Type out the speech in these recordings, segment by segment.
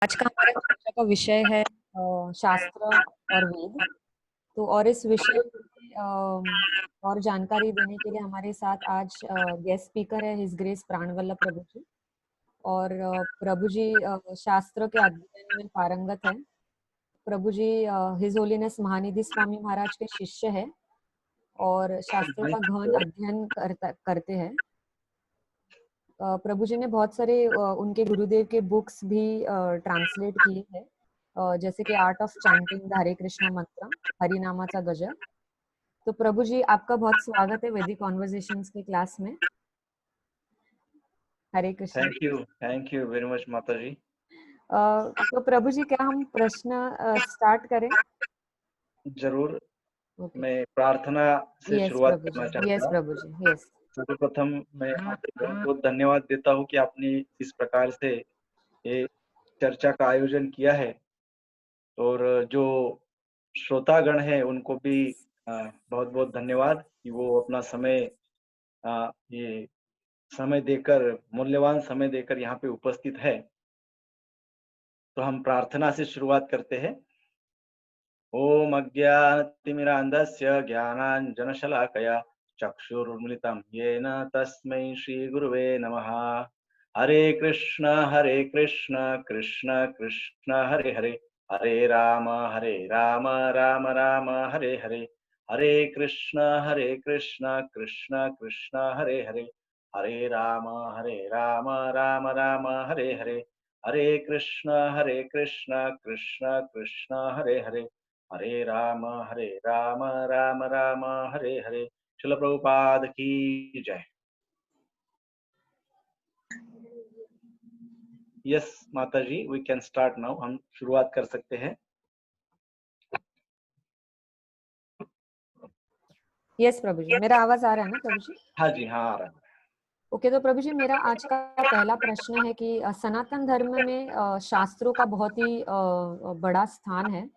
आज का हमारा चर्चा का विषय है शास्त्र और वेद। तो और इस विषय में और जानकारी देने के लिए हमारे साथ आज गेस्ट स्पीकर है हिज ग्रेस प्राणवल्लभ प्रभु जी। और प्रभु जी शास्त्र के अध्ययन में पारंगत है। प्रभु जी हिज होलीनेस महानिधि स्वामी महाराज के शिष्य है और शास्त्रों का गहन अध्ययन करते हैं। प्रभु जी ने बहुत सारे उनके गुरुदेव के बुक्स भी ट्रांसलेट किए हैं, जैसे कि आर्ट ऑफ चैंटिंग द हरे कृष्णा मंत्र, हरिनामाचा गजर। तो प्रभु जी आपका बहुत स्वागत है वैदिक कॉन्वर्सेशंस की क्लास में। Hare Krishna. Thank you very much माता जी। तो प्रभु जी क्या हम प्रश्न स्टार्ट करें? जरूर। ओके। मैं प्रार्थना से यस शुरुआत प्रभु करना जी, चाहता यस हूँ। प्रभु जी, यस। सर्वप्रथम मैं आपको बहुत बहुत धन्यवाद देता हूँ कि आपने इस प्रकार से ये चर्चा का आयोजन किया है, और जो श्रोतागण है उनको भी बहुत बहुत धन्यवाद कि वो अपना समय ये समय देकर, मूल्यवान समय देकर यहाँ पे उपस्थित है। तो हम प्रार्थना से शुरुआत करते हैं। ओम अज्ञानतिमिरान्धस्य ज्ञानाञ्जनशलाकया चक्षुरुन्मिलितं येन तस्मै श्रीगुरुवे नमः। हरे कृष्ण कृष्ण कृष्ण हरे हरे, हरे राम राम राम हरे हरे, हरे कृष्ण कृष्ण कृष्ण हरे हरे, हरे राम राम राम हरे हरे, हरे कृष्ण कृष्ण कृष्ण हरे हरे, हरे राम राम राम हरे हरे। श्रील प्रभुपाद की जय। यस माता जी, वी कैन स्टार्ट नाउ। हम शुरुआत कर सकते हैं। यस प्रभु जी, मेरा आवाज आ रहा है ना प्रभु जी? हाँ जी, हाँ आ रहा है। ओके। तो प्रभु जी मेरा आज का पहला प्रश्न है कि सनातन धर्म में शास्त्रों का बहुत ही बड़ा स्थान है,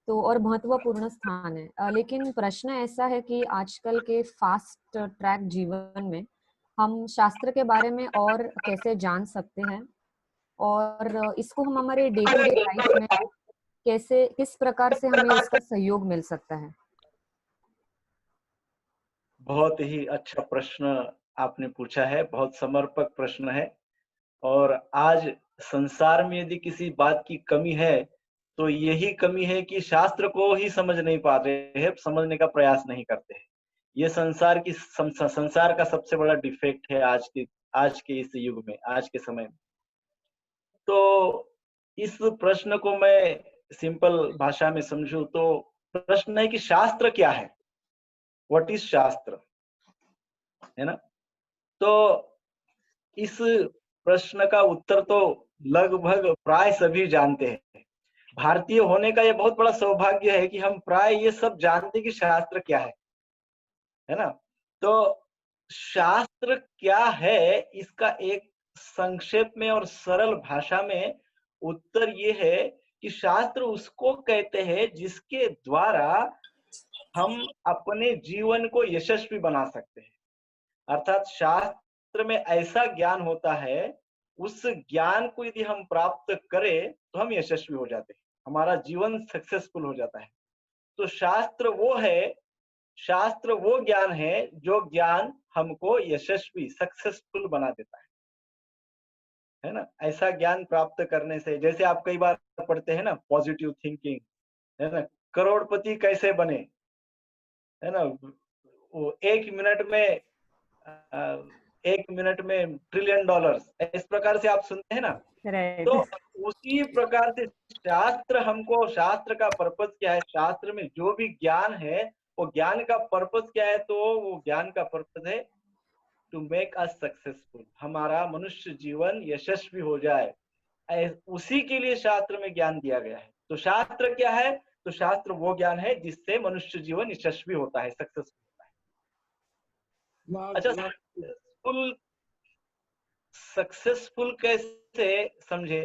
तो और महत्वपूर्ण स्थान है। लेकिन प्रश्न ऐसा है कि आजकल के फास्ट ट्रैक जीवन में हम शास्त्र के बारे में और कैसे जान सकते हैं, और इसको हम हमारे डे टू डे लाइफ में कैसे, किस प्रकार से हमें उसका सहयोग मिल सकता है? बहुत ही अच्छा प्रश्न आपने पूछा है, बहुत समर्पक प्रश्न है। और आज संसार में यदि किसी बात की कमी है तो यही कमी है कि शास्त्र को ही समझ नहीं पाते हैं, समझने का प्रयास नहीं करते हैं। ये संसार का सबसे बड़ा डिफेक्ट है आज के इस युग में, आज के समय में। तो इस प्रश्न को मैं सिंपल भाषा में समझूं तो प्रश्न है कि शास्त्र क्या है, व्हाट इज शास्त्र, है ना। तो इस प्रश्न का उत्तर तो लगभग प्राय सभी जानते हैं। भारतीय होने का यह बहुत बड़ा सौभाग्य है कि हम प्राय ये सब जानते हैं कि शास्त्र क्या है ना। तो शास्त्र क्या है, इसका एक संक्षेप में और सरल भाषा में उत्तर ये है कि शास्त्र उसको कहते हैं जिसके द्वारा हम अपने जीवन को यशस्वी बना सकते हैं। अर्थात शास्त्र में ऐसा ज्ञान होता है, उस ज्ञान को यदि हम प्राप्त करें तो हम यशस्वी हो जाते हैं, हमारा जीवन सक्सेसफुल हो जाता है। तो शास्त्र वो ज्ञान है जो ज्ञान हमको यशस्वी, सक्सेसफुल बना देता है ना। ऐसा ज्ञान प्राप्त करने से, जैसे आप कई बार पढ़ते हैं ना पॉजिटिव थिंकिंग, है ना, करोड़पति कैसे बने, है ना, वो एक मिनट में ट्रिलियन डॉलर्स, इस प्रकार से आप सुनते हैं ना। राइट। तो उसी प्रकार से शास्त्र का पर्पस क्या है, शास्त्र में जो भी ज्ञान है वो ज्ञान का पर्पस क्या है, तो वो ज्ञान का पर्पस है टू मेक अस सक्सेसफुल, हमारा मनुष्य जीवन यशस्वी हो जाए। उसी के लिए शास्त्र में ज्ञान दिया गया है। तो शास्त्र क्या है, तो शास्त्र वो ज्ञान है जिससे मनुष्य जीवन यशस्वी होता है, सक्सेसफुल होता है। अच्छा, सक्सेसफुल कैसे समझे,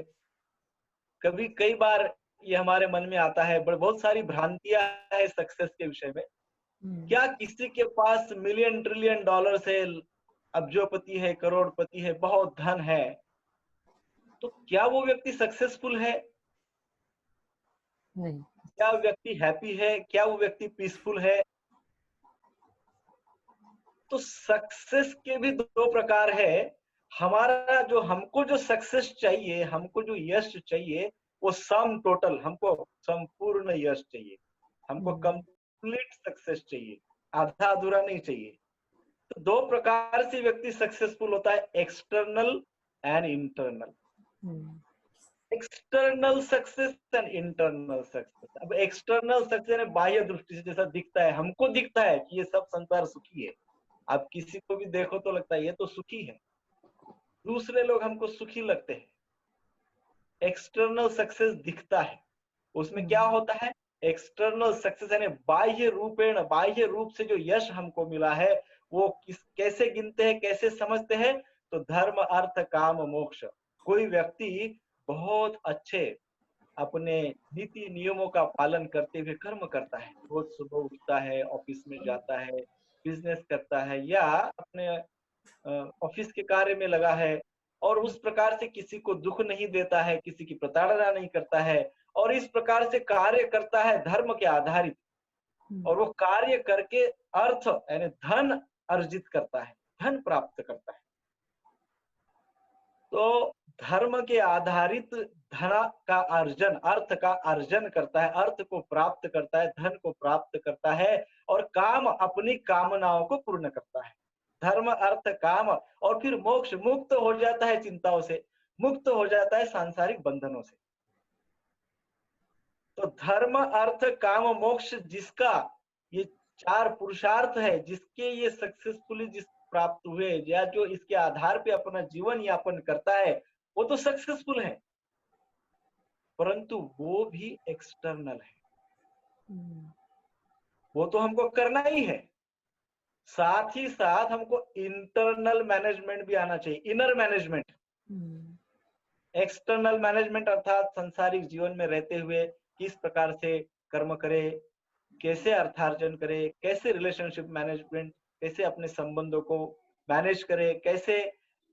कई बार ये हमारे मन में आता है, बहुत सारी भ्रांतियां है सक्सेस के विषय में। क्या किसी के पास मिलियन ट्रिलियन डॉलर है, अब्जोपति है, करोड़पति है, बहुत धन है, तो क्या वो व्यक्ति सक्सेसफुल है? नहीं। क्या वो व्यक्ति हैप्पी है? क्या वो व्यक्ति पीसफुल है? तो सक्सेस के भी दो प्रकार है। हमारा जो हमको जो सक्सेस चाहिए, हमको जो यश चाहिए, वो सम टोटल, हमको संपूर्ण यश चाहिए, हमको कंप्लीट सक्सेस चाहिए, आधा अधूरा नहीं चाहिए। तो दो प्रकार से व्यक्ति सक्सेसफुल होता है, external and internal. External success and internal success. अब एक्सटर्नल सक्सेस बाह्य दृष्टि से जैसा दिखता है, हमको दिखता है कि ये सब संसार सुखी है, आप किसी को भी देखो तो लगता है ये तो सुखी है, दूसरे लोग हमको सुखी लगते हैं। एक्सटर्नल सक्सेस दिखता है, उसमें क्या होता है, एक्सटर्नल सक्सेस यानी बाह्य रूपेण, बाह्य रूप से जो यश हमको मिला है वो कैसे गिनते हैं, कैसे समझते हैं, तो धर्म अर्थ काम मोक्ष। कोई व्यक्ति बहुत अच्छे अपने नीति नियमों का पालन करते हुए कर्म करता है, रोज सुबह उठता है, ऑफिस में जाता है, बिजनेस करता है, या अपने ऑफिस के कार्य में लगा है, और उस प्रकार से किसी को दुख नहीं देता है, किसी की प्रताड़ना नहीं करता है, और इस प्रकार से कार्य करता है धर्म के आधारित, और वो कार्य करके अर्थ यानी धन अर्जित करता है, धन प्राप्त करता है। तो धर्म के आधारित धन का अर्जन, अर्थ का अर्जन करता है, अर्थ को प्राप्त करता है, धन को प्राप्त करता है, और काम अपनी कामनाओं को पूर्ण करता है। धर्म अर्थ काम, और फिर मोक्ष, मुक्त हो जाता है चिंताओं से, मुक्त हो जाता है सांसारिक बंधनों से। तो धर्म अर्थ काम मोक्ष जिसका ये चार पुरुषार्थ है, जिसके ये सक्सेसफुली जिस प्राप्त हुए, या जो इसके आधार पे अपना जीवन यापन करता है, वो तो सक्सेसफुल है, परंतु वो भी एक्सटर्नल है, वो तो हमको करना ही है। साथ ही साथ हमको इंटरनल मैनेजमेंट भी आना चाहिए, इनर मैनेजमेंट। एक्सटर्नल मैनेजमेंट अर्थात संसारिक जीवन में रहते हुए किस प्रकार से कर्म करे, कैसे अर्थार्जन करे, कैसे रिलेशनशिप मैनेजमेंट, कैसे अपने संबंधों को मैनेज करे, कैसे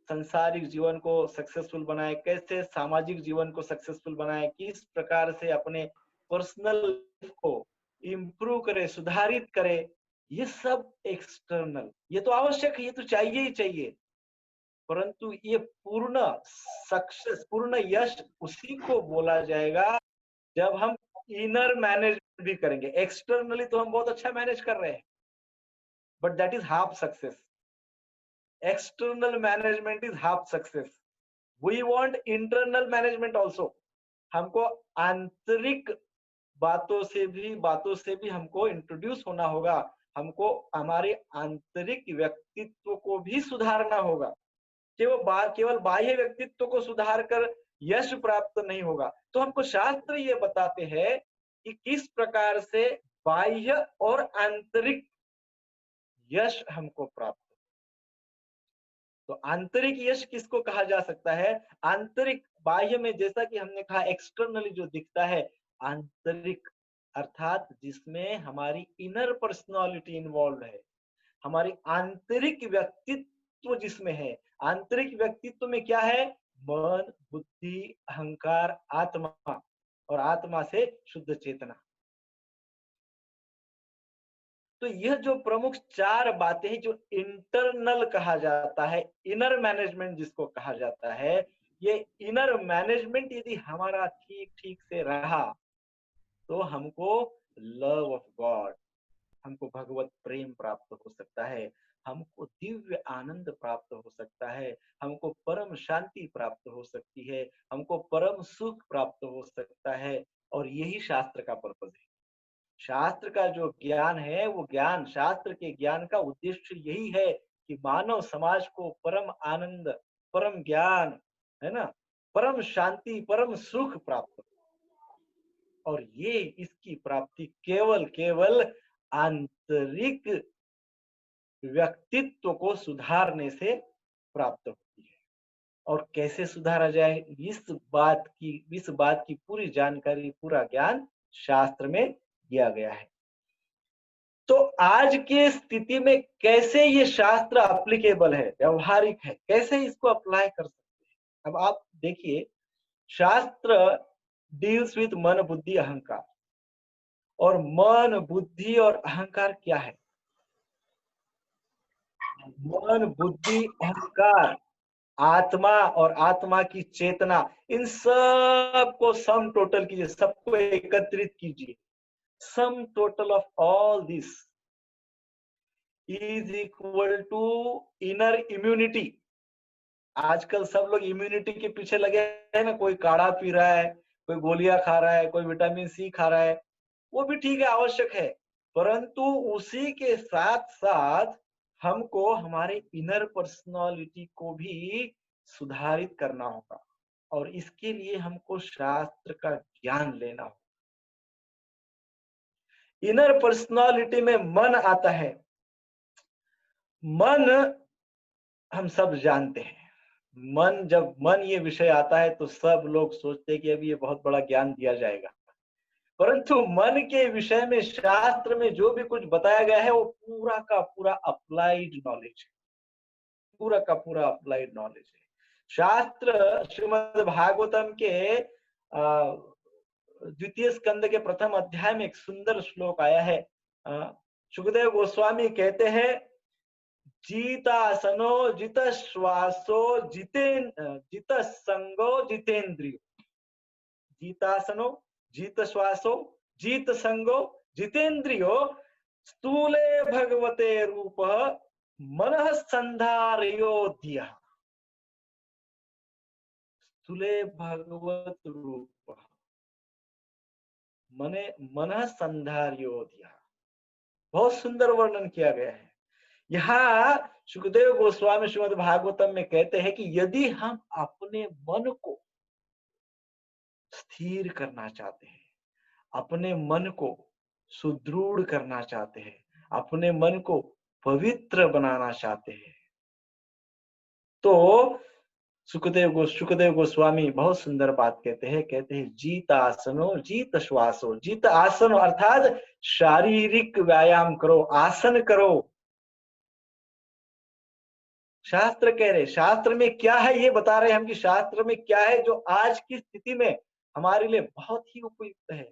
संसारिक जीवन को सक्सेसफुल बनाए, कैसे सामाजिक जीवन को सक्सेसफुल बनाए, किस प्रकार से अपने पर्सनल लाइफ को इम्प्रूव करे, सुधारित करे, ये सब एक्सटर्नल, ये तो आवश्यक है, ये तो चाहिए ही चाहिए। परंतु ये पूर्ण सक्सेस, पूर्ण यश उसी को बोला जाएगा जब हम इनर मैनेजमेंट भी करेंगे। एक्सटर्नली तो हम बहुत अच्छा मैनेज कर रहे हैं, but that is half success. External management is half success. We want internal management also. हमको आंतरिक बातों से भी हमको इंट्रोड्यूस होना होगा, हमको हमारे आंतरिक व्यक्तित्व को भी सुधारना होगा। केवल बाह्य व्यक्तित्व को सुधार कर यश प्राप्त नहीं होगा। तो हमको शास्त्र ये बताते हैं कि किस प्रकार से बाह्य और आंतरिक यश हमको प्राप्त। तो आंतरिक यश किसको कहा जा सकता है? आंतरिक, बाह्य में जैसा कि हमने कहा एक्सटर्नली जो दिखता है, आंतरिक अर्थात जिसमें हमारी इनर पर्सनालिटी इन्वॉल्व है, हमारी आंतरिक व्यक्तित्व जिसमें है। आंतरिक व्यक्तित्व में क्या है? मन, बुद्धि, अहंकार, आत्मा, और आत्मा से शुद्ध चेतना। तो यह जो प्रमुख चार बातें हैं, जो इंटरनल कहा जाता है, इनर मैनेजमेंट जिसको कहा जाता है, ये इनर मैनेजमेंट यदि हमारा ठीक ठीक से रहा तो हमको लव ऑफ गॉड, हमको भगवत प्रेम प्राप्त हो सकता है, हमको दिव्य आनंद प्राप्त हो सकता है, हमको परम शांति प्राप्त हो सकती है, हमको परम सुख प्राप्त हो सकता है। और यही शास्त्र का पर्पज है। शास्त्र का जो ज्ञान है, वो ज्ञान, शास्त्र के ज्ञान का उद्देश्य यही है कि मानव समाज को परम आनंद, परम ज्ञान, है ना, परम शांति, परम सुख प्राप्त हो। और ये इसकी प्राप्ति केवल आंतरिक व्यक्तित्व को सुधारने से प्राप्त होती है। और कैसे सुधारा जाए, इस बात की पूरी जानकारी, पूरा ज्ञान शास्त्र में दिया गया है। तो आज के स्थिति में कैसे ये शास्त्र एप्लीकेबल है, व्यवहारिक है, कैसे इसको अप्लाई कर सकते हैं? अब आप देखिए, शास्त्र डील्स विद मन बुद्धि अहंकार। और मन बुद्धि और अहंकार क्या है? मन बुद्धि अहंकार, आत्मा और आत्मा की चेतना, इन सब को सम टोटल कीजिए, सबको एकत्रित कीजिए। Sum total of all this is equal to inner immunity. आजकल सब लोग इम्यूनिटी के पीछे लगे हैं ना, कोई काढ़ा पी रहा है, कोई गोलियां खा रहा है, कोई विटामिन सी खा रहा है। वो भी ठीक है, आवश्यक है, परंतु उसी के साथ साथ हमको हमारे इनर पर्सनालिटी को भी सुधारित करना होगा, और इसके लिए हमको शास्त्र का ज्ञान लेना होगा। इनर पर्सनालिटी में मन आता है। मन हम सब जानते हैं। मन, जब मन ये विषय आता है तो सब लोग सोचते हैं कि अभी ये बहुत बड़ा ज्ञान दिया जाएगा, परंतु मन के विषय में शास्त्र में जो भी कुछ बताया गया है वो पूरा का पूरा अप्लाइड नॉलेज है, पूरा का पूरा अप्लाइड नॉलेज है। शास्त्र श्रीमद् भागवतम के द्वितीय स्कंद के प्रथम अध्याय में एक सुंदर श्लोक आया है। सुखदेव गोस्वामी कहते हैं, जीतासनो जित श्वासो जित संगो जितेंद्रियो। जीतासनो जीत श्वासो जीत संगो जितेंद्रियो स्थूले भगवते रूप मनः संधारयोध्य। स्थूले भगवत रूप मने मनः संधारयोध्य। बहुत सुंदर वर्णन किया गया है। यहाँ सुखदेव गोस्वामी श्रीमद् भागवतम में कहते हैं कि यदि हम अपने मन को स्थिर करना चाहते हैं, अपने मन को सुदृढ़ करना चाहते हैं, अपने मन को पवित्र बनाना चाहते हैं, तो सुखदेव गोस्वामी बहुत सुंदर बात कहते हैं, जीत आसनो जीत श्वासो। जीत आसन अर्थात शारीरिक व्यायाम करो, आसन करो। शास्त्र कह रहे, शास्त्र में क्या है ये बता रहे हैं हम कि शास्त्र में क्या है जो आज की स्थिति में हमारे लिए बहुत ही उपयुक्त है।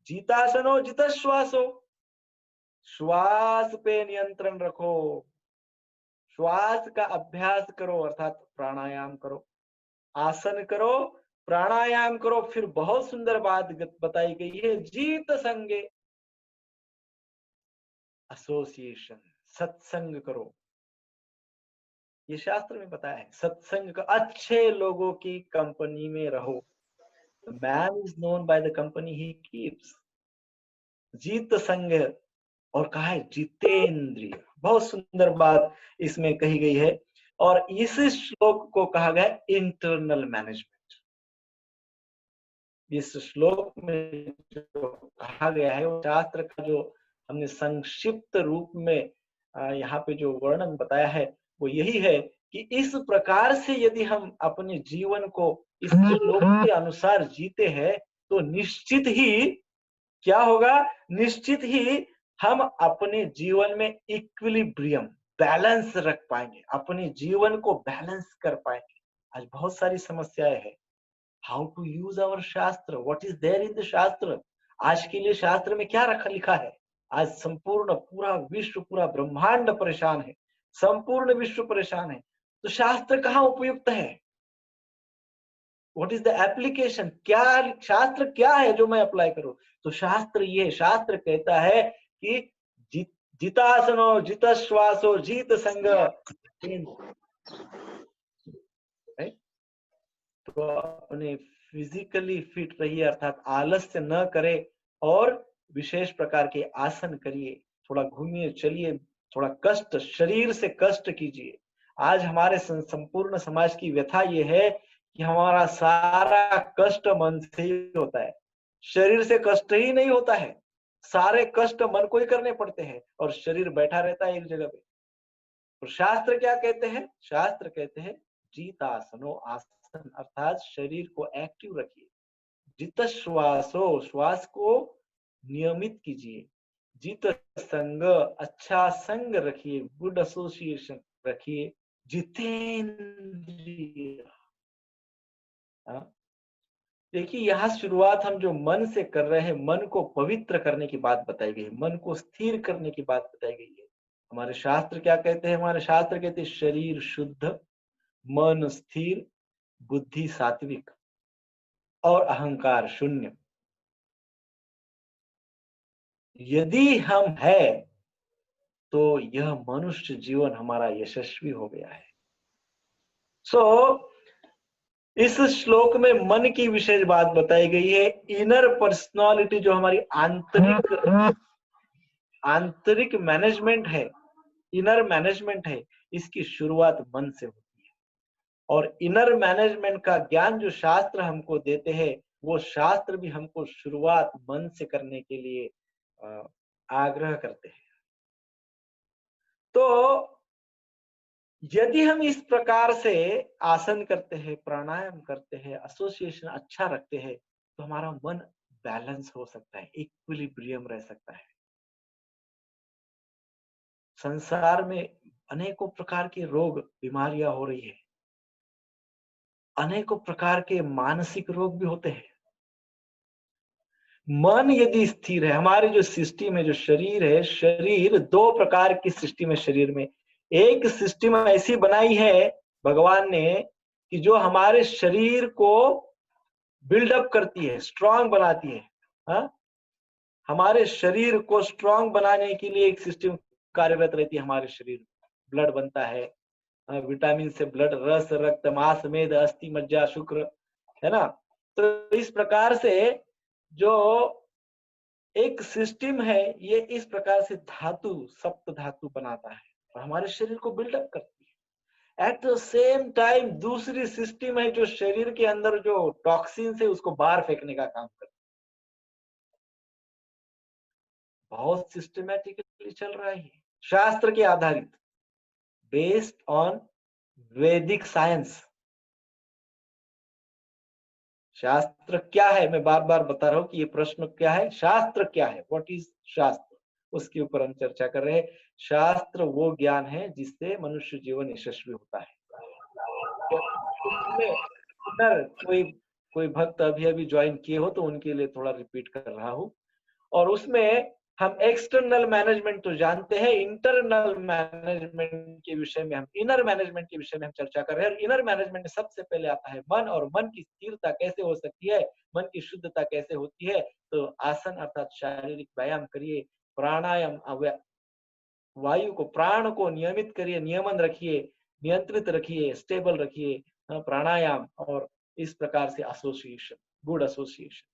जीतासनो जित श्वासो, श्वास पे नियंत्रण रखो, श्वास का अभ्यास करो अर्थात प्राणायाम करो, आसन करो, प्राणायाम करो। फिर बहुत सुंदर बात बताई गई है, जीत संगे, एसोसिएशन, सत्संग करो। ये शास्त्र में बताया है, सत्संग का, अच्छे लोगों की कंपनी में रहो। Man is known by the company he keeps. जीत संग, और कहा है जितेंद्रिय। बहुत सुंदर बात इसमें कही गई है, और इस श्लोक को कहा गया है इंटरनल मैनेजमेंट। इस श्लोक में जो कहा गया है वो शास्त्र का जो हमने संक्षिप्त रूप में यहाँ पे जो वर्णन बताया है वो यही है कि इस प्रकार से यदि हम अपने जीवन को इस श्लोक के अनुसार जीते हैं तो निश्चित ही क्या होगा, निश्चित ही हम अपने जीवन में इक्विलिब्रियम, बैलेंस रख पाएंगे, अपने जीवन को बैलेंस कर पाएंगे। आज बहुत सारी समस्याएं हैं। How to use our shastra, what is there in the shastra. आज के लिए शास्त्र में क्या रखा लिखा है। आज संपूर्ण पूरा विश्व, पूरा ब्रह्मांड परेशान है, संपूर्ण विश्व परेशान है, तो शास्त्र कहाँ उपयुक्त है। व्हाट इज द एप्लीकेशन, क्या शास्त्र क्या है जो मैं अप्लाई करूं। तो शास्त्र ये, शास्त्र कहता है कि जितासनो जित श्वासो जीत संग। तो अपने फिजिकली फिट रहिए अर्थात आलस्य न करे, और विशेष प्रकार के आसन करिए, थोड़ा घूमिए चलिए, थोड़ा कष्ट, शरीर से कष्ट कीजिए। आज हमारे संपूर्ण समाज की व्यथा ये है कि हमारा सारा कष्ट मन से ही होता है, शरीर से कष्ट ही नहीं होता है। सारे कष्ट मन को ही करने पड़ते हैं और शरीर बैठा रहता है एक जगह पे। तो शास्त्र क्या कहते हैं, शास्त्र कहते हैं जीतासनो, आसन अर्थात शरीर को एक्टिव रखिए। जित श्वासो, श्वास को नियमित कीजिए। जित संग, अच्छा संग रखिए, गुड एसोसिएशन रखिए। जितेंद्रिय, देखिए, यहाँ शुरुआत हम जो मन से कर रहे हैं, मन को पवित्र करने की बात बताई गई है, मन को स्थिर करने की बात बताई गई है। हमारे शास्त्र क्या कहते हैं? हमारे शास्त्र कहते हैं शरीर शुद्ध, मन स्थिर, बुद्धि सात्विक और अहंकार शून्य। यदि हम है तो यह मनुष्य जीवन हमारा यशस्वी हो गया है। सो इस श्लोक में मन की विशेष बात बताई गई है। इनर पर्सनालिटी जो हमारी आंतरिक मैनेजमेंट है, इनर मैनेजमेंट है, इसकी शुरुआत मन से होती है। और इनर मैनेजमेंट का ज्ञान जो शास्त्र हमको देते हैं, वो शास्त्र भी हमको शुरुआत मन से करने के लिए आग्रह करते हैं। तो यदि हम इस प्रकार से आसन करते हैं, प्राणायाम करते हैं, एसोसिएशन अच्छा रखते हैं, तो हमारा मन बैलेंस हो सकता है, इक्विलिब्रियम रह सकता है। संसार में अनेकों प्रकार के रोग, बीमारियां हो रही है, अनेकों प्रकार के मानसिक रोग भी होते हैं। मन यदि स्थिर है, हमारी जो सिस्टम है, जो शरीर है, शरीर दो प्रकार की सिस्टम है शरीर में। एक सिस्टम ऐसी बनाई है भगवान ने कि जो हमारे शरीर को बिल्डअप करती है, स्ट्रांग बनाती है। हा? हमारे शरीर को स्ट्रांग बनाने के लिए एक सिस्टम कार्यरत रहती है। हमारे शरीर ब्लड बनता है, विटामिन से ब्लड, रस, रक्त, मांस, मेद, अस्थि, मज्जा, शुक्र, है ना। तो इस प्रकार से जो एक सिस्टम है, ये इस प्रकार से धातु, सप्त धातु बनाता है और हमारे शरीर को बिल्डअप करती है। एट द सेम टाइम दूसरी सिस्टम है जो शरीर के अंदर जो टॉक्सिन है उसको बाहर फेंकने का काम करती है। बहुत सिस्टमैटिकली चल रहा है, शास्त्र के आधारित, बेस्ड ऑन वैदिक साइंस। शास्त्र क्या है, मैं बार बार बता रहा हूं कि ये प्रश्न क्या है, शास्त्र क्या है, व्हाट इज शास्त्र, उसके ऊपर हम चर्चा कर रहे हैं। शास्त्र वो ज्ञान है जिससे मनुष्य जीवन यशस्वी होता है। उसमें अगर कोई कोई भक्त अभी अभी ज्वाइन किए हो तो उनके लिए थोड़ा रिपीट कर रहा हूं। और उसमें हम एक्सटर्नल मैनेजमेंट तो जानते हैं, इंटरनल मैनेजमेंट के विषय में, हम इनर मैनेजमेंट के विषय में हम चर्चा कर रहे हैं। और इनर मैनेजमेंट में सबसे पहले आता है मन, और मन की स्थिरता कैसे हो सकती है, मन की शुद्धता कैसे होती है। तो आसन अर्थात शारीरिक व्यायाम करिए, प्राणायाम, वायु को, प्राण को नियमित करिए, नियमन रखिए, नियंत्रित रखिए, स्टेबल रखिए, प्राणायाम, और इस प्रकार से एसोसिएशन, गुड एसोसिएशन।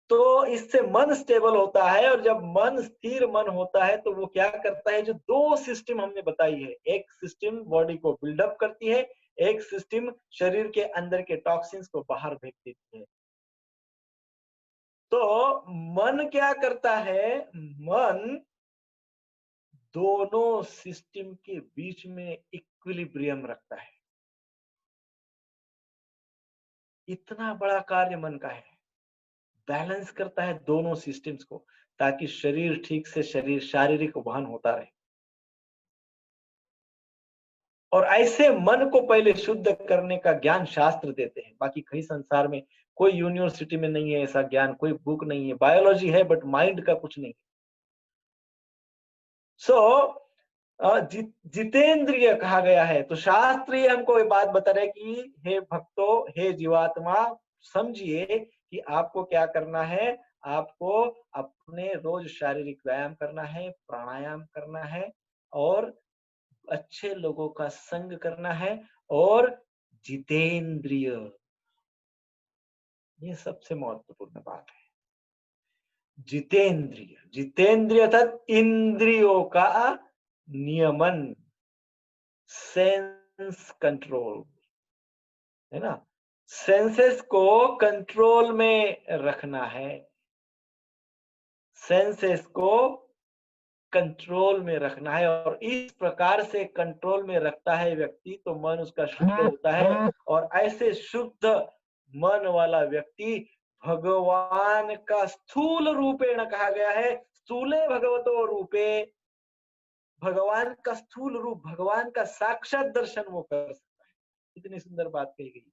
तो इससे मन स्टेबल होता है। और जब मन स्थिर मन होता है तो वो क्या करता है, जो दो सिस्टम हमने बताई है, एक सिस्टम बॉडी को बिल्डअप करती है, एक सिस्टम शरीर के अंदर के टॉक्सिन्स को बाहर फेंक देती है। तो मन क्या करता है, मन दोनों सिस्टम के बीच में इक्विलिब्रियम रखता है। इतना बड़ा कार्य मन का है, बैलेंस करता है दोनों सिस्टम्स को, ताकि शरीर ठीक से शरीर शारीरिक वहन होता रहे। और ऐसे मन को पहले शुद्ध करने का ज्ञान शास्त्र देते हैं। बाकी कहीं संसार में कोई यूनिवर्सिटी में नहीं है ऐसा ज्ञान, कोई बुक नहीं है। बायोलॉजी है बट माइंड का कुछ नहीं। सो जितेंद्रिय कहा गया है। तो शास्त्र ये हमको ये बात बता रहे कि हे भक्तों, हे जीवात्मा, समझिए कि आपको क्या करना है। आपको अपने रोज शारीरिक व्यायाम करना है, प्राणायाम करना है, और अच्छे लोगों का संग करना है, और जितेंद्रिय, ये सबसे महत्वपूर्ण बात है। जितेंद्रिय, जितेंद्रिय अर्थात इंद्रियों का नियमन, सेंस कंट्रोल, है ना। सेंसेस को कंट्रोल में रखना है, सेंसेस को कंट्रोल में रखना है। और इस प्रकार से कंट्रोल में रखता है व्यक्ति तो मन उसका शुद्ध होता है। और ऐसे शुद्ध मन वाला व्यक्ति भगवान का स्थूल रूपेण कहा गया है, स्थूले भगवतो रूपे, भगवान का स्थूल रूप, भगवान का साक्षात दर्शन वो कर सकता है। कितनी सुंदर बात कही गई।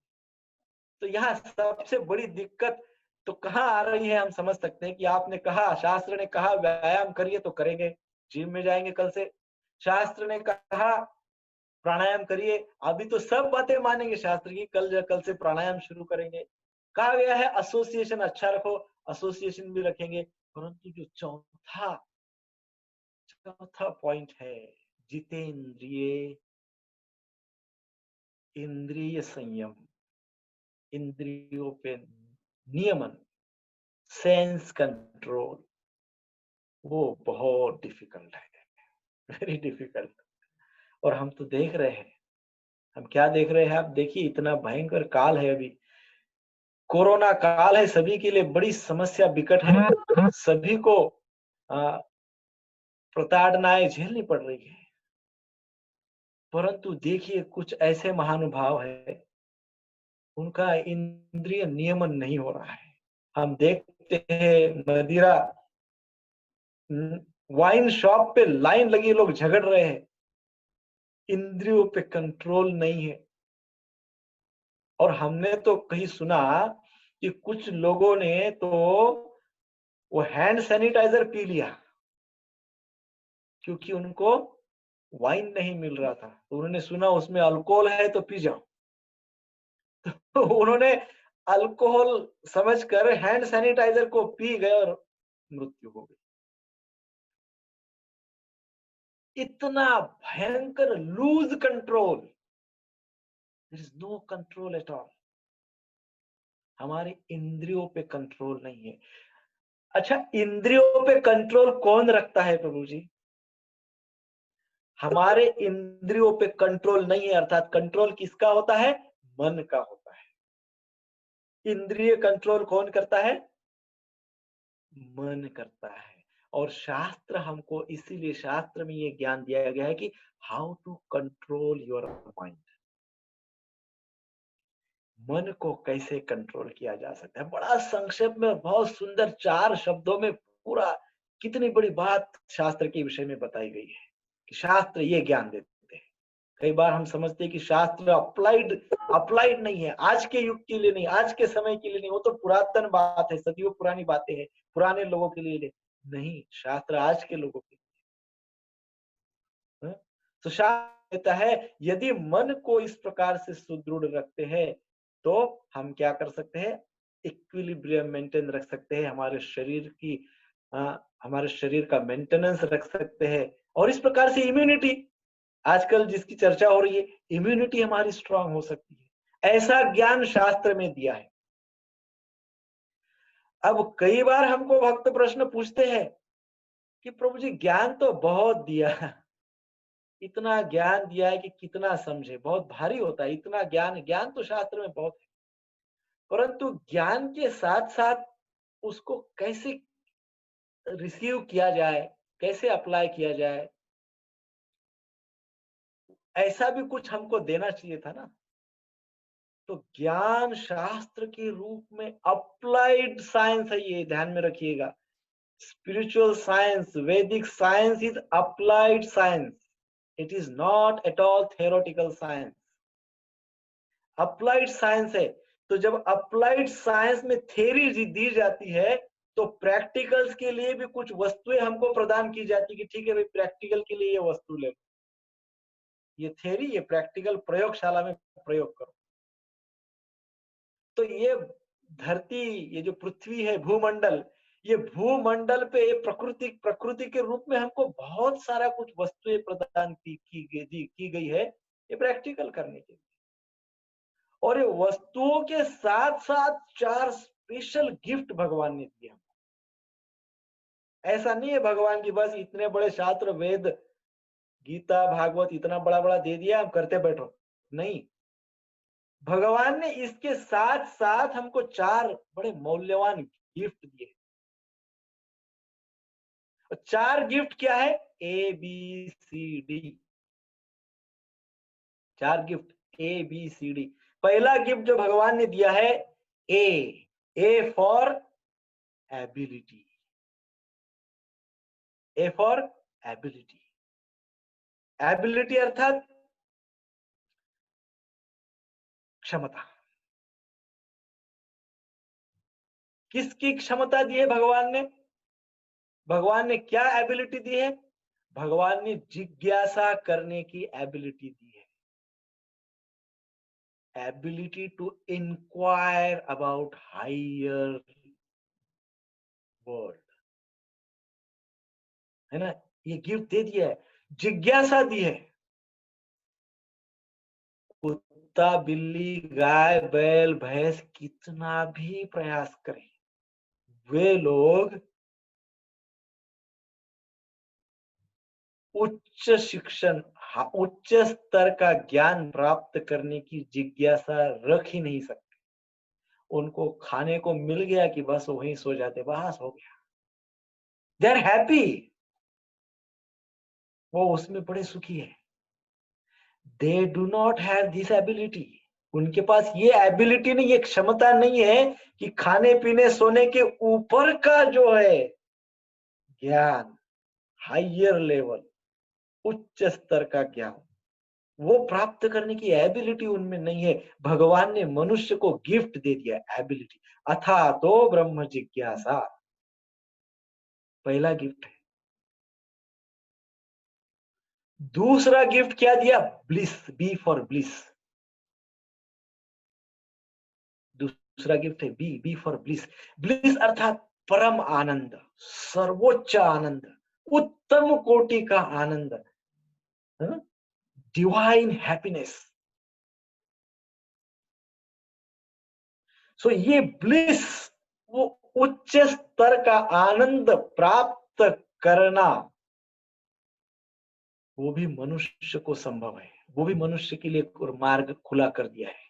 तो यहाँ सबसे बड़ी दिक्कत तो कहाँ आ रही है, हम समझ सकते हैं कि आपने कहा, शास्त्र ने कहा व्यायाम करिए तो करेंगे, जिम में जाएंगे कल से। शास्त्र ने कहा प्राणायाम करिए, अभी तो सब बातें मानेंगे शास्त्र की, कल से प्राणायाम शुरू करेंगे। कहा गया है एसोसिएशन अच्छा रखो, एसोसिएशन भी रखेंगे। परंतु जो चौथा चौथा पॉइंट है, जितेंद्रिय इंद्रिय संयम, इंद्रियों पे नियमन, सेंस कंट्रोल, वो बहुत डिफिकल्ट है, वेरी डिफिकल्ट। और हम तो देख रहे हैं, हम क्या देख रहे हैं, आप देखिए इतना भयंकर काल है अभी, कोरोना काल है, सभी के लिए बड़ी समस्या विकट है, सभी को प्रताड़नाएं झेलनी पड़ रही है। परंतु देखिए कुछ ऐसे महानुभाव है, उनका इंद्रिय नियमन नहीं हो रहा है। हम देखते हैं मदिरा वाइन शॉप पे लाइन लगी, लोग झगड़ रहे हैं, इंद्रियों पे कंट्रोल नहीं है। और हमने तो कहीं सुना कि कुछ लोगों ने तो वो हैंड सैनिटाइजर पी लिया क्योंकि उनको वाइन नहीं मिल रहा था, तो उन्होंने सुना उसमें अल्कोहल है तो पी जाओ, तो उन्होंने अल्कोहल समझकर हैंड सैनिटाइजर को पी गए और मृत्यु हो गई। इतना भयंकर loose control, there is no control at all. हमारे इंद्रियों पे कंट्रोल नहीं है। अच्छा, इंद्रियों पे कंट्रोल कौन रखता है प्रभु जी? हमारे इंद्रियों पे कंट्रोल नहीं है, अर्थात कंट्रोल किसका होता है? मन का होता है। इंद्रिय कंट्रोल कौन करता है? मन करता है। और शास्त्र हमको, इसीलिए शास्त्र में ये ज्ञान दिया गया है कि how to control your mind, मन को कैसे कंट्रोल किया जा सकता है। बड़ा संक्षेप में, बहुत सुंदर 4 शब्दों में पूरा कितनी बड़ी बात शास्त्र के विषय में बताई गई है कि शास्त्र ये ज्ञान देते हैं। कई बार हम समझते हैं कि शास्त्र अप्लाइड अप्लाइड नहीं है, आज के युग के लिए नहीं, आज के समय के लिए नहीं, वो तो पुरातन बात है, सदियों पुरानी बातें हैं, पुराने लोगों के लिए नहीं, शास्त्र आज के लोगों के लिए। तो शास्त्र कहता है यदि मन को इस प्रकार से सुदृढ़ रखते हैं तो हम क्या कर सकते हैं? इक्विलिब्रियम मेंटेन रख सकते हैं, हमारे शरीर की हमारे शरीर का मेंटेनेंस रख सकते हैं, और इस प्रकार से इम्यूनिटी, आजकल जिसकी चर्चा हो रही है, इम्यूनिटी हमारी स्ट्रांग हो सकती है। ऐसा ज्ञान शास्त्र में दिया है। अब कई बार हमको भक्त प्रश्न पूछते हैं कि प्रभु जी ज्ञान तो बहुत दिया, इतना ज्ञान दिया है कि कितना समझे, बहुत भारी होता है इतना ज्ञान, ज्ञान तो शास्त्र में बहुत है, परंतु ज्ञान के साथ साथ उसको कैसे रिसीव किया जाए, कैसे अप्लाई किया जाए, ऐसा भी कुछ हमको देना चाहिए था ना। तो ज्ञान शास्त्र के रूप में अप्लाइड साइंस है, ये ध्यान में रखिएगा। स्पिरिचुअल साइंस, वैदिक science is applied science, it is not at all theoretical science. Applied science है। तो जब अप्लाइड साइंस में थ्योरी दी जाती है तो प्रैक्टिकल्स के लिए भी कुछ वस्तुएं हमको प्रदान की जाती है कि ठीक है भाई, प्रैक्टिकल के लिए ये वस्तु ले लो, ये थ्योरी, ये प्रैक्टिकल प्रयोगशाला में प्रयोग करो। तो ये धरती, ये जो पृथ्वी है, भूमंडल, ये भूमंडल पे ये प्रकृति के रूप में हमको बहुत सारा कुछ वस्तुएं प्रदान की गई है, ये प्रैक्टिकल करने के लिए। और ये वस्तुओं के साथ साथ 4 स्पेशल गिफ्ट भगवान ने दिया। ऐसा नहीं है भगवान की बस इतने बड़े शास्त्र, वेद, गीता, भागवत इतना बड़ा बड़ा दे दिया, हम करते बैठो, नहीं। भगवान ने इसके साथ साथ हमको 4 बड़े मौल्यवान गिफ्ट दिए। 4 गिफ्ट क्या है? ABCD, 4 gift ABCD। पहला गिफ्ट जो भगवान ने दिया है, ए for ability, A for ability. Ability अर्थात क्षमता। किसकी क्षमता दी है भगवान ने? भगवान ने क्या एबिलिटी दी है? भगवान ने जिज्ञासा करने की एबिलिटी दी है, ability to inquire about higher world, है ना? ये गिफ्ट दे दिया है, जिज्ञासा दी है। कुत्ता, बिल्ली, गाय, बैल, भैंस कितना भी प्रयास करें, वे लोग उच्च शिक्षण, उच्च स्तर का ज्ञान प्राप्त करने की जिज्ञासा रख ही नहीं सकते। उनको खाने को मिल गया कि बस वहीं सो जाते, बस हो गया, दे आर हैप्पी, वो उसमें बड़े सुखी है। They do not have this ability, उनके पास ये एबिलिटी नहीं, ये क्षमता नहीं है कि खाने पीने सोने के ऊपर का जो है ज्ञान, हायर लेवल, उच्च स्तर का ज्ञान, वो प्राप्त करने की एबिलिटी उनमें नहीं है। भगवान ने मनुष्य को गिफ्ट दे दिया एबिलिटी, अथा तो ब्रह्म जिज्ञासा, पहला गिफ्ट है। दूसरा गिफ्ट क्या दिया? Bliss, B for bliss. दूसरा गिफ्ट है बी फॉर ब्लिस। ब्लिस अर्थात परम आनंद, सर्वोच्च आनंद, उत्तम कोटि का आनंद, डिवाइन हैप्पीनेस। सो ये ब्लिस, वो उच्च स्तर का आनंद प्राप्त करना, वो भी मनुष्य को संभव है, वो भी मनुष्य के लिए मार्ग खुला कर दिया है।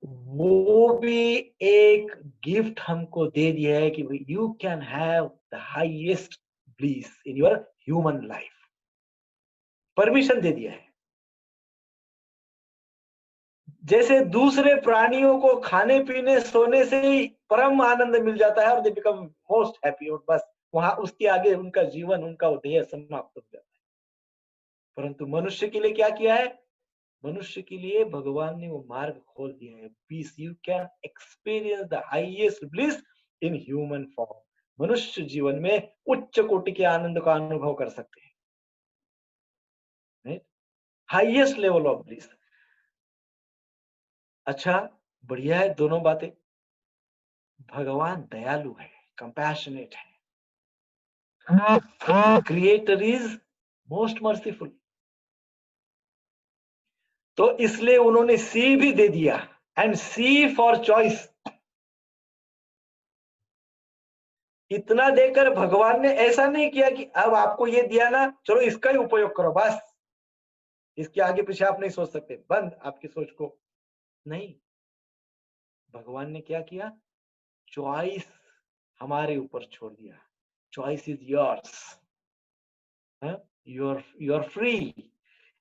वो भी एक गिफ्ट हमको दे दिया है कि you can have the highest bliss in your human life, permission दे दिया है। जैसे दूसरे प्राणियों को खाने पीने सोने से ही परम आनंद मिल जाता है और दे बिकम मोस्ट हैप्पी, और बस वहां उसके आगे उनका जीवन, उनका ध्येय समाप्त हो जाता है। परंतु मनुष्य के लिए क्या किया है? मनुष्य के लिए भगवान ने वो मार्ग खोल दिया है, peace, you can experience the highest bliss in human form. मनुष्य जीवन में उच्च कोटि के आनंद का अनुभव कर सकते हैं, हाईएस्ट लेवल ऑफ ब्लिस। अच्छा, बढ़िया है दोनों बातें। भगवान दयालु है, कंपैशनेट है, क्रिएटर इज मोस्ट मर्सीफुल, तो इसलिए उन्होंने सी भी दे दिया, एंड सी फॉर चॉइस। इतना देकर भगवान ने ऐसा नहीं किया कि अब आपको ये दिया ना, चलो इसका ही उपयोग करो, बस इसके आगे पीछे आप नहीं सोच सकते, बंद आपकी सोच को। नहीं, भगवान ने क्या किया? चॉइस हमारे ऊपर छोड़ दिया, choice is yours, you are free,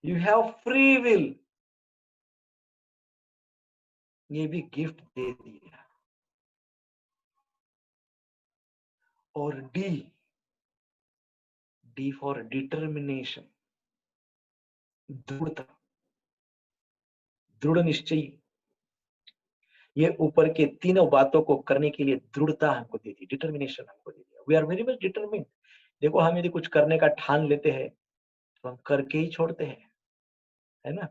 you have free will, ये भी गिफ्ट दे दिया। और डी फॉर डिटर्मिनेशन, दृढ़ता, दृढ़ निश्चय। ये ऊपर के तीनों बातों को करने के लिए दृढ़ता हमको दे दी, डिटर्मिनेशन हमको दे दिया। We are very much determined. देखो, हम यदि कुछ करने का ठान लेते हैं तो हम करके ही छोड़ते हैं, है ना?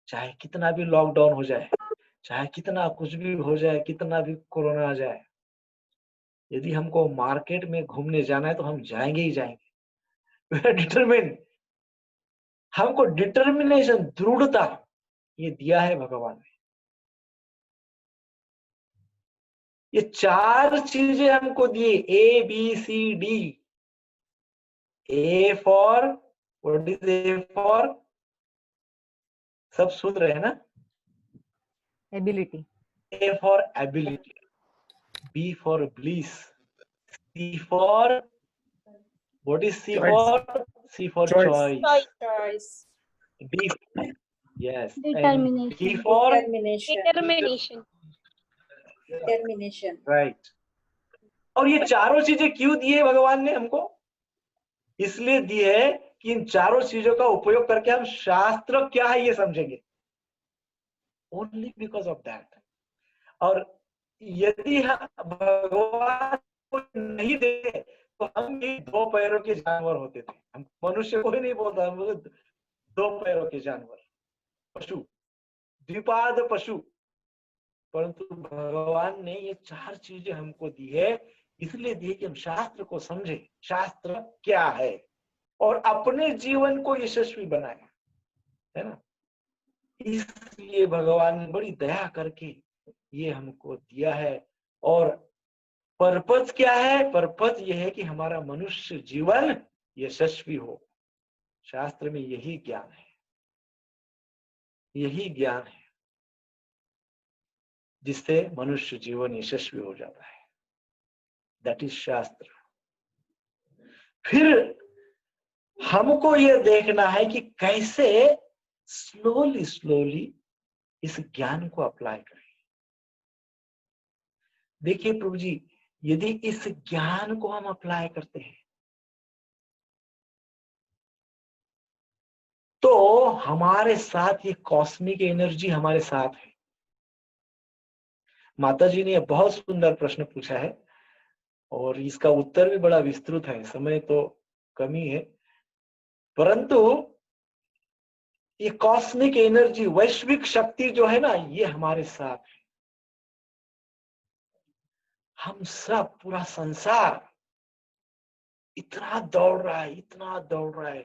चाहे कितना भी लॉकडाउन हो जाए, चाहे कितना कुछ भी हो जाए, कितना भी कोरोना आ जाए, यदि हमको मार्केट में घूमने जाना है तो हम जाएंगे ही जाएंगे। We are determined. हमको डिटर्मिनेशन, दृढ़ता, ये दिया है भगवान ने। ये चार चीजें हमको दिए, A B C D. A for, what is A for? सब सुन रहे हैं ना? Ability. A for ability, B for bliss, C for, what is C for? C for choice, D, yes, and D for determination, right। और ये चारों चीजें क्यों दिए भगवान ने हमको? इसलिए दिए है कि इन चारों चीजों का उपयोग करके हम शास्त्र क्या है ये समझेंगे, ओनली बिकॉज ऑफ दैट। और यदि भगवान को नहीं दे तो हम भी दो पैरों के जानवर होते थे। हम मनुष्य को ही नहीं बोलता, हम बोले दो पैरों के जानवर, पशु, द्विपाद पशु। परंतु भगवान ने ये चार चीजें हमको दी है, इसलिए दी कि हम शास्त्र को समझे, शास्त्र क्या है, और अपने जीवन को यशस्वी बनाए, है ना। इसलिए भगवान ने बड़ी दया करके ये हमको दिया है। और पर्पज क्या है? पर्पज ये है कि हमारा मनुष्य जीवन यशस्वी हो। शास्त्र में यही ज्ञान है, यही ज्ञान है जिससे मनुष्य जीवन यशस्वी हो जाता है। दैट इज शास्त्र। फिर हमको यह देखना है कि कैसे स्लोली स्लोली इस ज्ञान को अप्लाई करें। देखिए प्रभु जी, यदि इस ज्ञान को हम अप्लाई करते हैं तो हमारे साथ ये कॉस्मिक एनर्जी हमारे साथ है। माता जी ने बहुत सुंदर प्रश्न पूछा है और इसका उत्तर भी बड़ा विस्तृत है, समय तो कमी है, परंतु ये कॉस्मिक एनर्जी, वैश्विक शक्ति जो है ना, ये हमारे साथ है। हम सब, पूरा संसार इतना दौड़ रहा है, इतना दौड़ रहा है,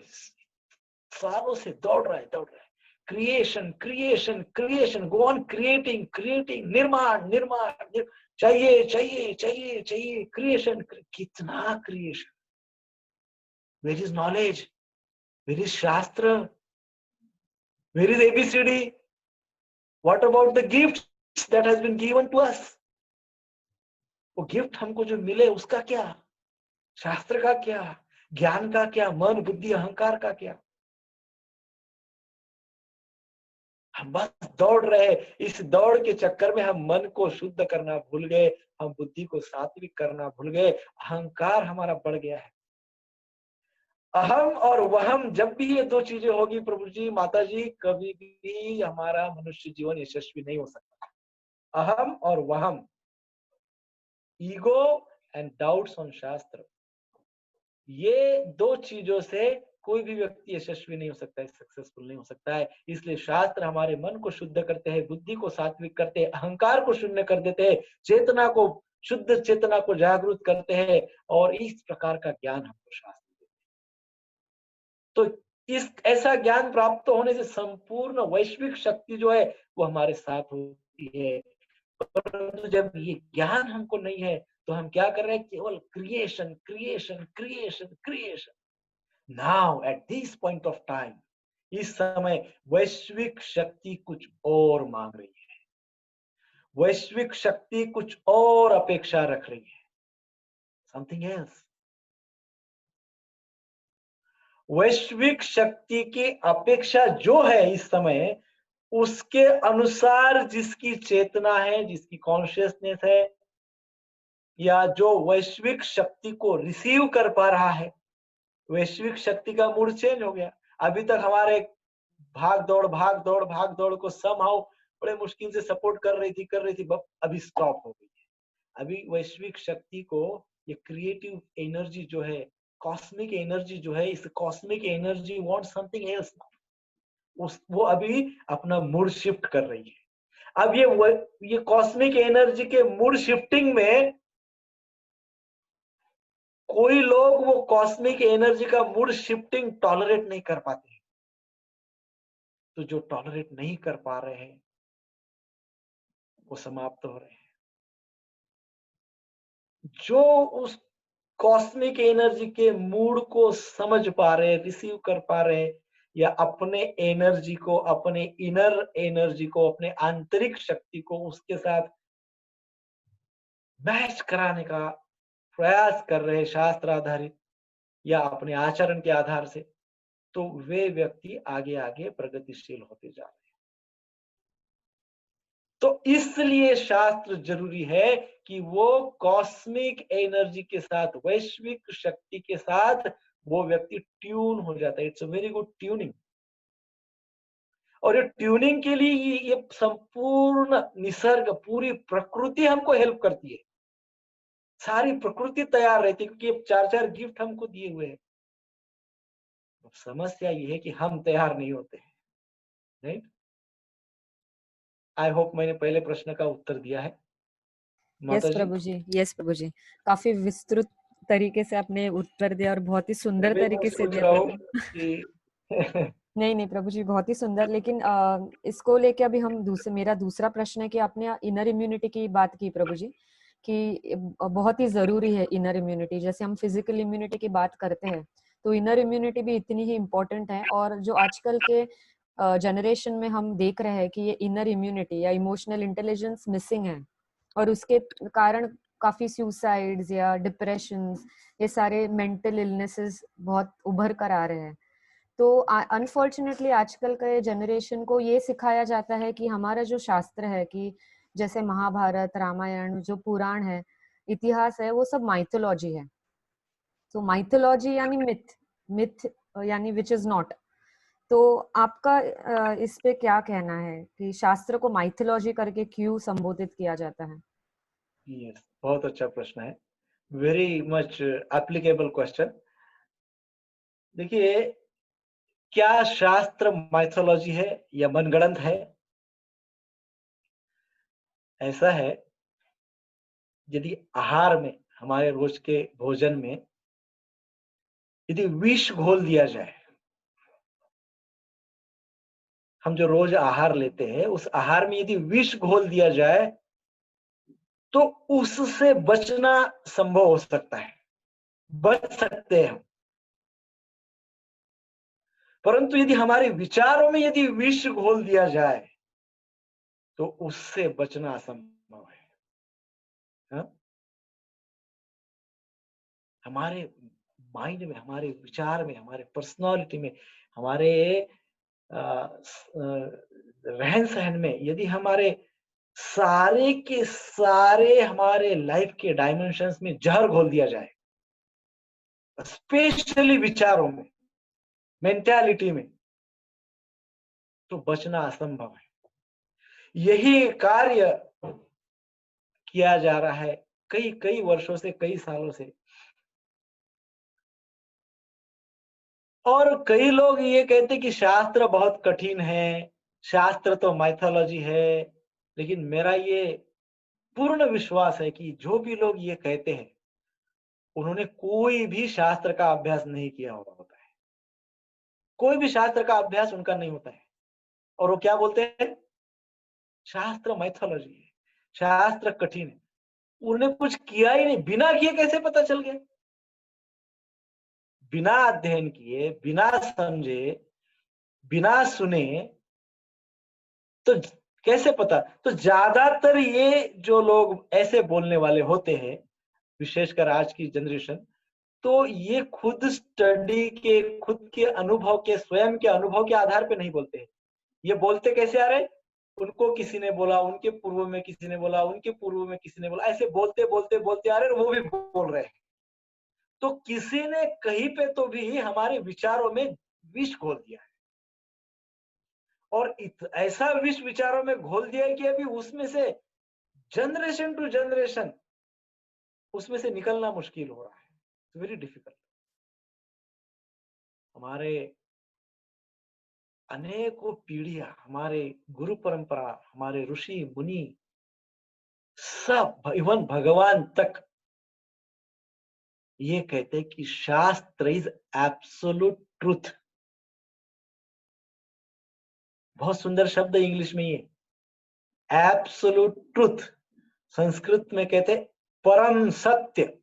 सालों से दौड़ रहा है, दौड़ रहा है। Creation creation creation, go on creating creating, निर्माण निर्माण, चाहिए चाहिए चाहिए चाहिए, क्रिएशन, कितना creation. Where is knowledge, where is shastra, where is A B C D, what about the gift that has been given to us? वो गिफ्ट हमको जो मिले उसका क्या? शास्त्र का क्या? ज्ञान का क्या? मन बुद्धि अहंकार का क्या? हम बस दौड़ रहे। इस दौड़ के चक्कर में हम मन को शुद्ध करना भूल गए, हम बुद्धि को सात्विक करना भूल गए, अहंकार हमारा बढ़ गया है। अहम और वहम, जब भी ये दो चीजें होगी प्रभु जी, माता जी, कभी भी हमारा मनुष्य जीवन यशस्वी नहीं हो सकता। अहम और वहम, ईगो एंड डाउट्स ऑन शास्त्र, ये दो चीजों से कोई भी व्यक्ति यशस्वी नहीं हो सकता है, सक्सेसफुल नहीं हो सकता है। इसलिए शास्त्र हमारे मन को शुद्ध करते हैं, बुद्धि को सात्विक करते हैं, अहंकार को शून्य कर देते हैं, चेतना को, शुद्ध चेतना को जागृत करते हैं, और इस प्रकार का ज्ञान हमको शास्त्र देते हैं। तो इस ऐसा ज्ञान प्राप्त होने से संपूर्ण वैश्विक शक्ति जो है वो हमारे साथ होती है। परंतु जब ये ज्ञान हमको नहीं है तो हम क्या कर रहे हैं? केवल creation creation creation creation. Now at this point of time, इस समय वैश्विक शक्ति कुछ और मांग रही है, वैश्विक शक्ति कुछ और अपेक्षा रख रही है, समथिंग एल्स। वैश्विक शक्ति की अपेक्षा जो है इस समय, उसके अनुसार जिसकी चेतना है, जिसकी कॉन्शियसनेस है, या जो वैश्विक शक्ति को रिसीव कर पा रहा है, वैश्विक शक्ति का मूड चेंज हो गया। अभी तक हमारे भाग दौड़ को समहाउ बड़े मुश्किल से सपोर्ट कर रही थी, अभी स्टॉप हो गई है। अभी वैश्विक शक्ति को ये क्रिएटिव एनर्जी जो है, कॉस्मिक एनर्जी जो है, इस cosmic energy want something else. वो अभी अपना मूड शिफ्ट कर रही है। अब ये कॉस्मिक एनर्जी के मूड शिफ्टिंग में कोई लोग वो कॉस्मिक एनर्जी का मूड शिफ्टिंग टॉलरेट नहीं कर पाते। तो जो टॉलरेट नहीं कर पा रहे हैं वो समाप्त हो रहे हैं। जो उस कॉस्मिक एनर्जी के मूड को समझ पा रहे, रिसीव कर पा रहे, या अपने एनर्जी को, अपने इनर एनर्जी को, अपने आंतरिक शक्ति को उसके साथ मैच कराने का प्रयास कर रहे शास्त्र आधारित या अपने आचरण के आधार से, तो वे व्यक्ति आगे आगे प्रगतिशील होते जा रहे हैं। तो इसलिए शास्त्र जरूरी है कि वो कॉस्मिक एनर्जी के साथ, वैश्विक शक्ति के साथ वो व्यक्ति ट्यून हो जाता है। It's a very good tuning. और ये ट्यूनिंग के लिए ये संपूर्ण निसर्ग, पूरी प्रकृति हमको हेल्प करती है। सारी प्रकृति तैयार रहती है, क्योंकि ये 4-4 गिफ्ट हमको दिए हुए हैं। समस्या ये है कि हम तैयार नहीं होते हैं, राइट? आई होप मैंने पहले प्रश्न का उत्तर दिया है। यस माता जी, प्रभु जी, यस प्रभु जी। काफी विस्तृत तरीके से आपने उत्तर दिया और बहुत ही सुंदर मैं तरीके से सोच दिया रहा हूँ प्रभु। कि नहीं नहीं प्रभु जी, बहुत ही सुंदर। लेकिन इसको लेके अभी हम मेरा दूसरा प्रश्न है कि आपने इनर इम्यूनिटी की बात की प्रभु जी, कि बहुत ही जरूरी है इनर इम्यूनिटी। जैसे हम फिजिकल इम्यूनिटी की बात करते हैं, तो इनर इम्यूनिटी भी इतनी ही इम्पोर्टेंट है। और जो आजकल के जनरेशन में हम देख रहे हैं कि ये इनर इम्यूनिटी या इमोशनल इंटेलिजेंस मिसिंग है, और उसके कारण काफी सुसाइड्स या डिप्रेशंस, ये सारे मेंटल इलनेसेस बहुत उभर कर आ रहे हैं। तो अनफॉर्चुनेटली आजकल के जनरेशन को ये सिखाया जाता है कि हमारा जो शास्त्र है, कि जैसे महाभारत, रामायण, जो पुराण है, इतिहास है, वो सब माइथोलॉजी है। तो माइथोलॉजी यानी मिथ, मिथ यानी विच इज नॉट। तो आपका इस पे क्या कहना है कि शास्त्र को माइथोलॉजी करके क्यों संबोधित किया जाता है? यस, बहुत अच्छा प्रश्न है। Very much applicable question. देखिए, क्या शास्त्र माइथोलॉजी है या मनगढ़ंत है? ऐसा है, यदि आहार में, हमारे रोज के भोजन में यदि विष घोल दिया जाए, हम जो रोज आहार लेते हैं उस आहार में यदि विष घोल दिया जाए, तो उससे बचना संभव हो सकता है, बच सकते हैं हम। परंतु यदि हमारे विचारों में यदि विष घोल दिया जाए, तो उससे बचना असंभव है। हाँ? हमारे माइंड में, हमारे विचार में, हमारे पर्सनालिटी में, हमारे रहन सहन में यदि हमारे सारे के सारे हमारे लाइफ के डायमेंशंस में जहर घोल दिया जाए, स्पेशली विचारों में, मेंटालिटी में, तो बचना असंभव है। यही कार्य किया जा रहा है कई कई वर्षों से, कई सालों से। और कई लोग ये कहते कि शास्त्र बहुत कठिन है, शास्त्र तो माइथोलॉजी है। लेकिन मेरा ये पूर्ण विश्वास है कि जो भी लोग ये कहते हैं, उन्होंने कोई भी शास्त्र का अभ्यास नहीं किया हुआ होता है। कोई भी शास्त्र का अभ्यास उनका नहीं होता है। और वो क्या बोलते हैं? शास्त्र माइथोलॉजी है, शास्त्र कठिन है। उन्होंने कुछ किया ही नहीं, बिना किए कैसे पता चल गया? बिना अध्ययन किए, बिना समझे, बिना सुने, तो कैसे पता? तो ज्यादातर ये जो लोग ऐसे बोलने वाले होते हैं, विशेषकर आज की जनरेशन, तो ये खुद स्टडी के, खुद के अनुभव के, स्वयं के अनुभव के आधार पे नहीं बोलते हैं। ये बोलते कैसे आ रहे? उनको किसी ने बोला, उनके पूर्व में किसी ने बोला, उनके पूर्व में किसी ने बोला, ऐसे बोलते बोलते बोलते आ रहे और वो भी बोल रहे हैं। तो किसी ने कहीं पे तो भी हमारे विचारों में विष घोल दिया है। और ऐसा विष विचारों में घोल दिया है कि अभी उसमें से जनरेशन टू जनरेशन उसमें से निकलना मुश्किल हो रहा है। Very difficult. हमारे अनेकों पीढ़ियां, हमारे गुरु परंपरा, हमारे ऋषि मुनि, सब, इवन भगवान तक ये कहते हैं कि शास्त्र इज एब्सोल्यूट ट्रूथ। बहुत सुंदर शब्द है इंग्लिश में ये, एब्सोल्यूट ट्रूथ। संस्कृत में कहते हैं परम सत्य।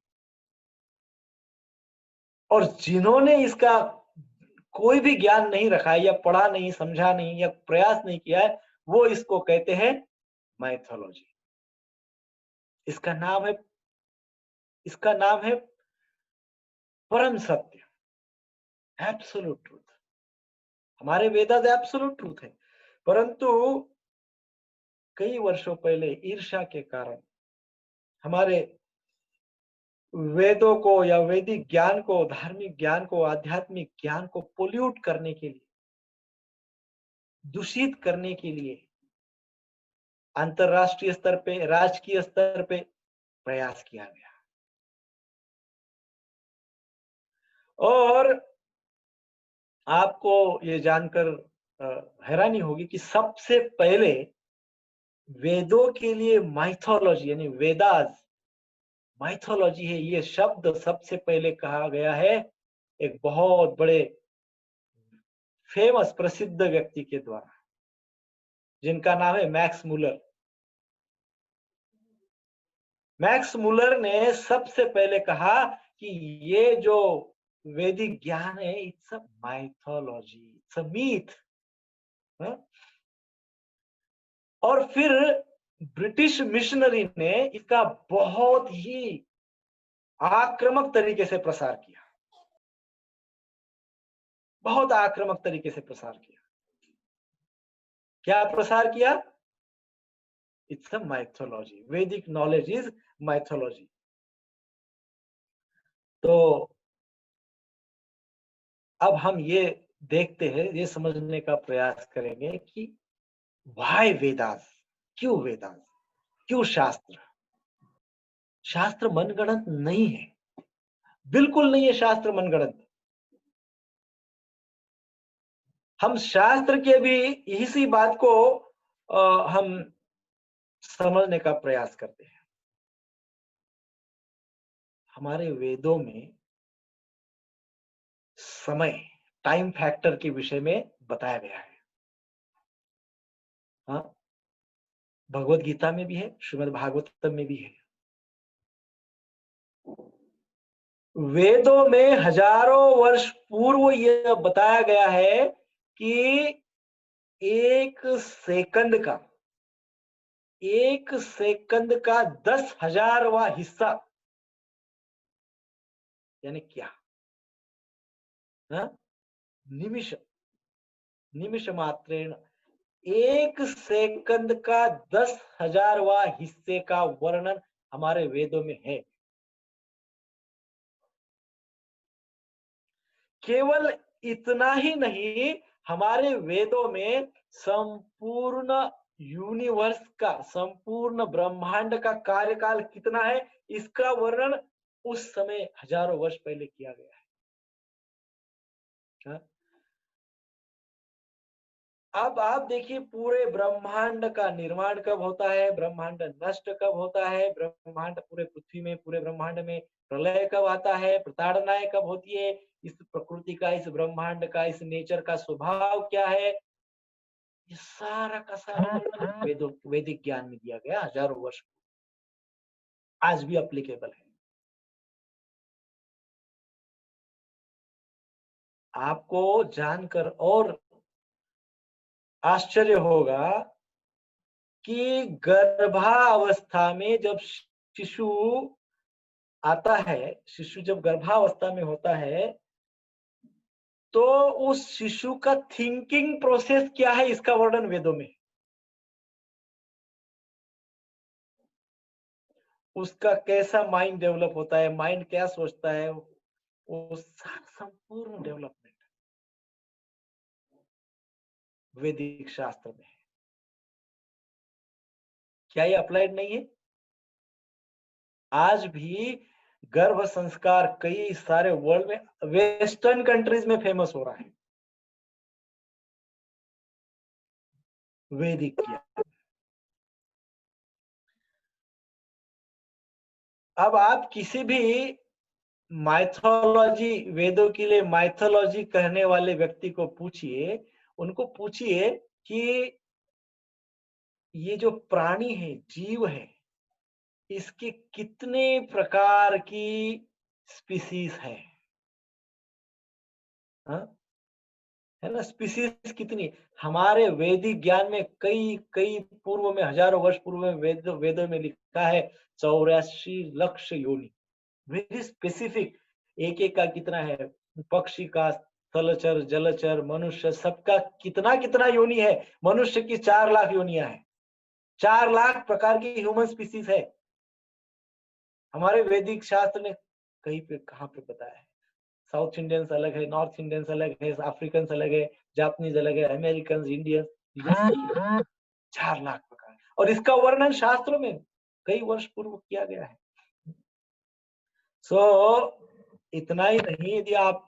और जिन्होंने इसका कोई भी ज्ञान नहीं रखा है, या पढ़ा नहीं, समझा नहीं, या प्रयास नहीं किया है, वो इसको कहते हैं माइथोलॉजी। इसका नाम है, इसका नाम है परम सत्य, एब्सोल्यूट ट्रूथ। हमारे वेदास एब्सोल्यूट ट्रूथ है, परंतु कई वर्षों पहले ईर्ष्या के कारण हमारे वेदों को, या वैदिक ज्ञान को, धार्मिक ज्ञान को, आध्यात्मिक ज्ञान को पोल्यूट करने के लिए दूषित करने के लिए अंतरराष्ट्रीय स्तर पे, राजकीय स्तर पे प्रयास किया गया। और आपको ये जानकर हैरानी होगी कि सबसे पहले वेदों के लिए माइथोलॉजी यानी वेदास माइथोलॉजी है, ये शब्द सबसे पहले कहा गया है एक बहुत बड़े फेमस प्रसिद्ध व्यक्ति के द्वारा, जिनका नाम है मैक्स मुलर। मैक्स मुलर ने सबसे पहले कहा कि ये जो वैदिक ज्ञान है, it's a mythology, it's a myth. और फिर ब्रिटिश मिशनरी ने इसका बहुत ही आक्रामक तरीके से प्रसार किया, बहुत आक्रामक तरीके से प्रसार किया। क्या प्रसार किया? इट्स अ माइथोलॉजी, वैदिक नॉलेज इज माइथोलॉजी। तो अब हम ये देखते हैं, ये समझने का प्रयास करेंगे कि व्हाई वेदास, क्यों वेदास, क्यों शास्त्र? शास्त्र मनगढ़ंत नहीं है, बिल्कुल नहीं है शास्त्र मनगढ़ंत। हम शास्त्र के भी इसी बात को हम समझने का प्रयास करते हैं। हमारे वेदों में समय, टाइम फैक्टर के विषय में बताया गया है। हाँ, भगवत गीता में भी है, श्रीमद् भागवतम में भी है। वेदों में हजारों वर्ष पूर्व यह बताया गया है कि एक सेकंड का 10,000वां हिस्सा यानी क्या? निमिष मात्रेण एक सेकंड का 10,000वां हिस्से का वर्णन हमारे वेदों में है। केवल इतना ही नहीं, हमारे वेदों में संपूर्ण यूनिवर्स का, संपूर्ण ब्रह्मांड का कार्यकाल कितना है, इसका वर्णन उस समय हजारों वर्ष पहले किया गया है। हाँ? अब आप देखिए, पूरे ब्रह्मांड का निर्माण कब होता है, ब्रह्मांड नष्ट कब होता है, ब्रह्मांड पूरे पृथ्वी में, पूरे ब्रह्मांड में प्रलय कब आता है, प्रताड़नाएं कब होती है, इस प्रकृति का, इस ब्रह्मांड का, इस नेचर का स्वभाव क्या है, ये सारा का सारा वैदिक ज्ञान में दिया गया हजारों वर्ष, आज भी अप्लीकेबल है। आपको जानकर और आश्चर्य होगा कि गर्भावस्था में जब शिशु आता है, शिशु जब गर्भावस्था में होता है, तो उस शिशु का थिंकिंग प्रोसेस क्या है, इसका वर्णन वेदों में। उसका कैसा माइंड डेवलप होता है, माइंड क्या सोचता है, वो संपूर्ण डेवलपमेंट वैदिक शास्त्र में है। क्या ये अप्लाइड नहीं है? आज भी गर्भ संस्कार कई सारे वर्ल्ड में, वेस्टर्न कंट्रीज में फेमस हो रहा है, वैदिक ज्ञान। अब आप किसी भी माइथोलॉजी, वेदों के लिए माइथोलॉजी कहने वाले व्यक्ति को पूछिए, उनको पूछिए कि ये जो प्राणी है, जीव है, इसके कितने प्रकार की स्पीसीज है? हाँ? है ना, स्पीसीज कितनी? हमारे वैदिक ज्ञान में कई कई पूर्व में, हजारों वर्ष पूर्व में वेदों में लिखा है 84 लक्ष योनि, वेरी स्पेसिफिक। एक एक का कितना है, पक्षी का, स्थलचर, जलचर, मनुष्य, सबका कितना कितना योनि है। मनुष्य की 4 लाख योनियां है, 4 लाख प्रकार की ह्यूमन स्पीसीज है। हमारे वैदिक शास्त्र ने कहीं पे, कहाँ पे बताया है? साउथ इंडियंस अलग है, नॉर्थ इंडियंस अलग है, अफ्रीकन अलग है, जापानीज अलग है, अमेरिकन, इंडियंस, यही 4 लाख प्रकार, और इसका वर्णन शास्त्रों में कई वर्ष पूर्व किया गया है। इतना ही नहीं, यदि आप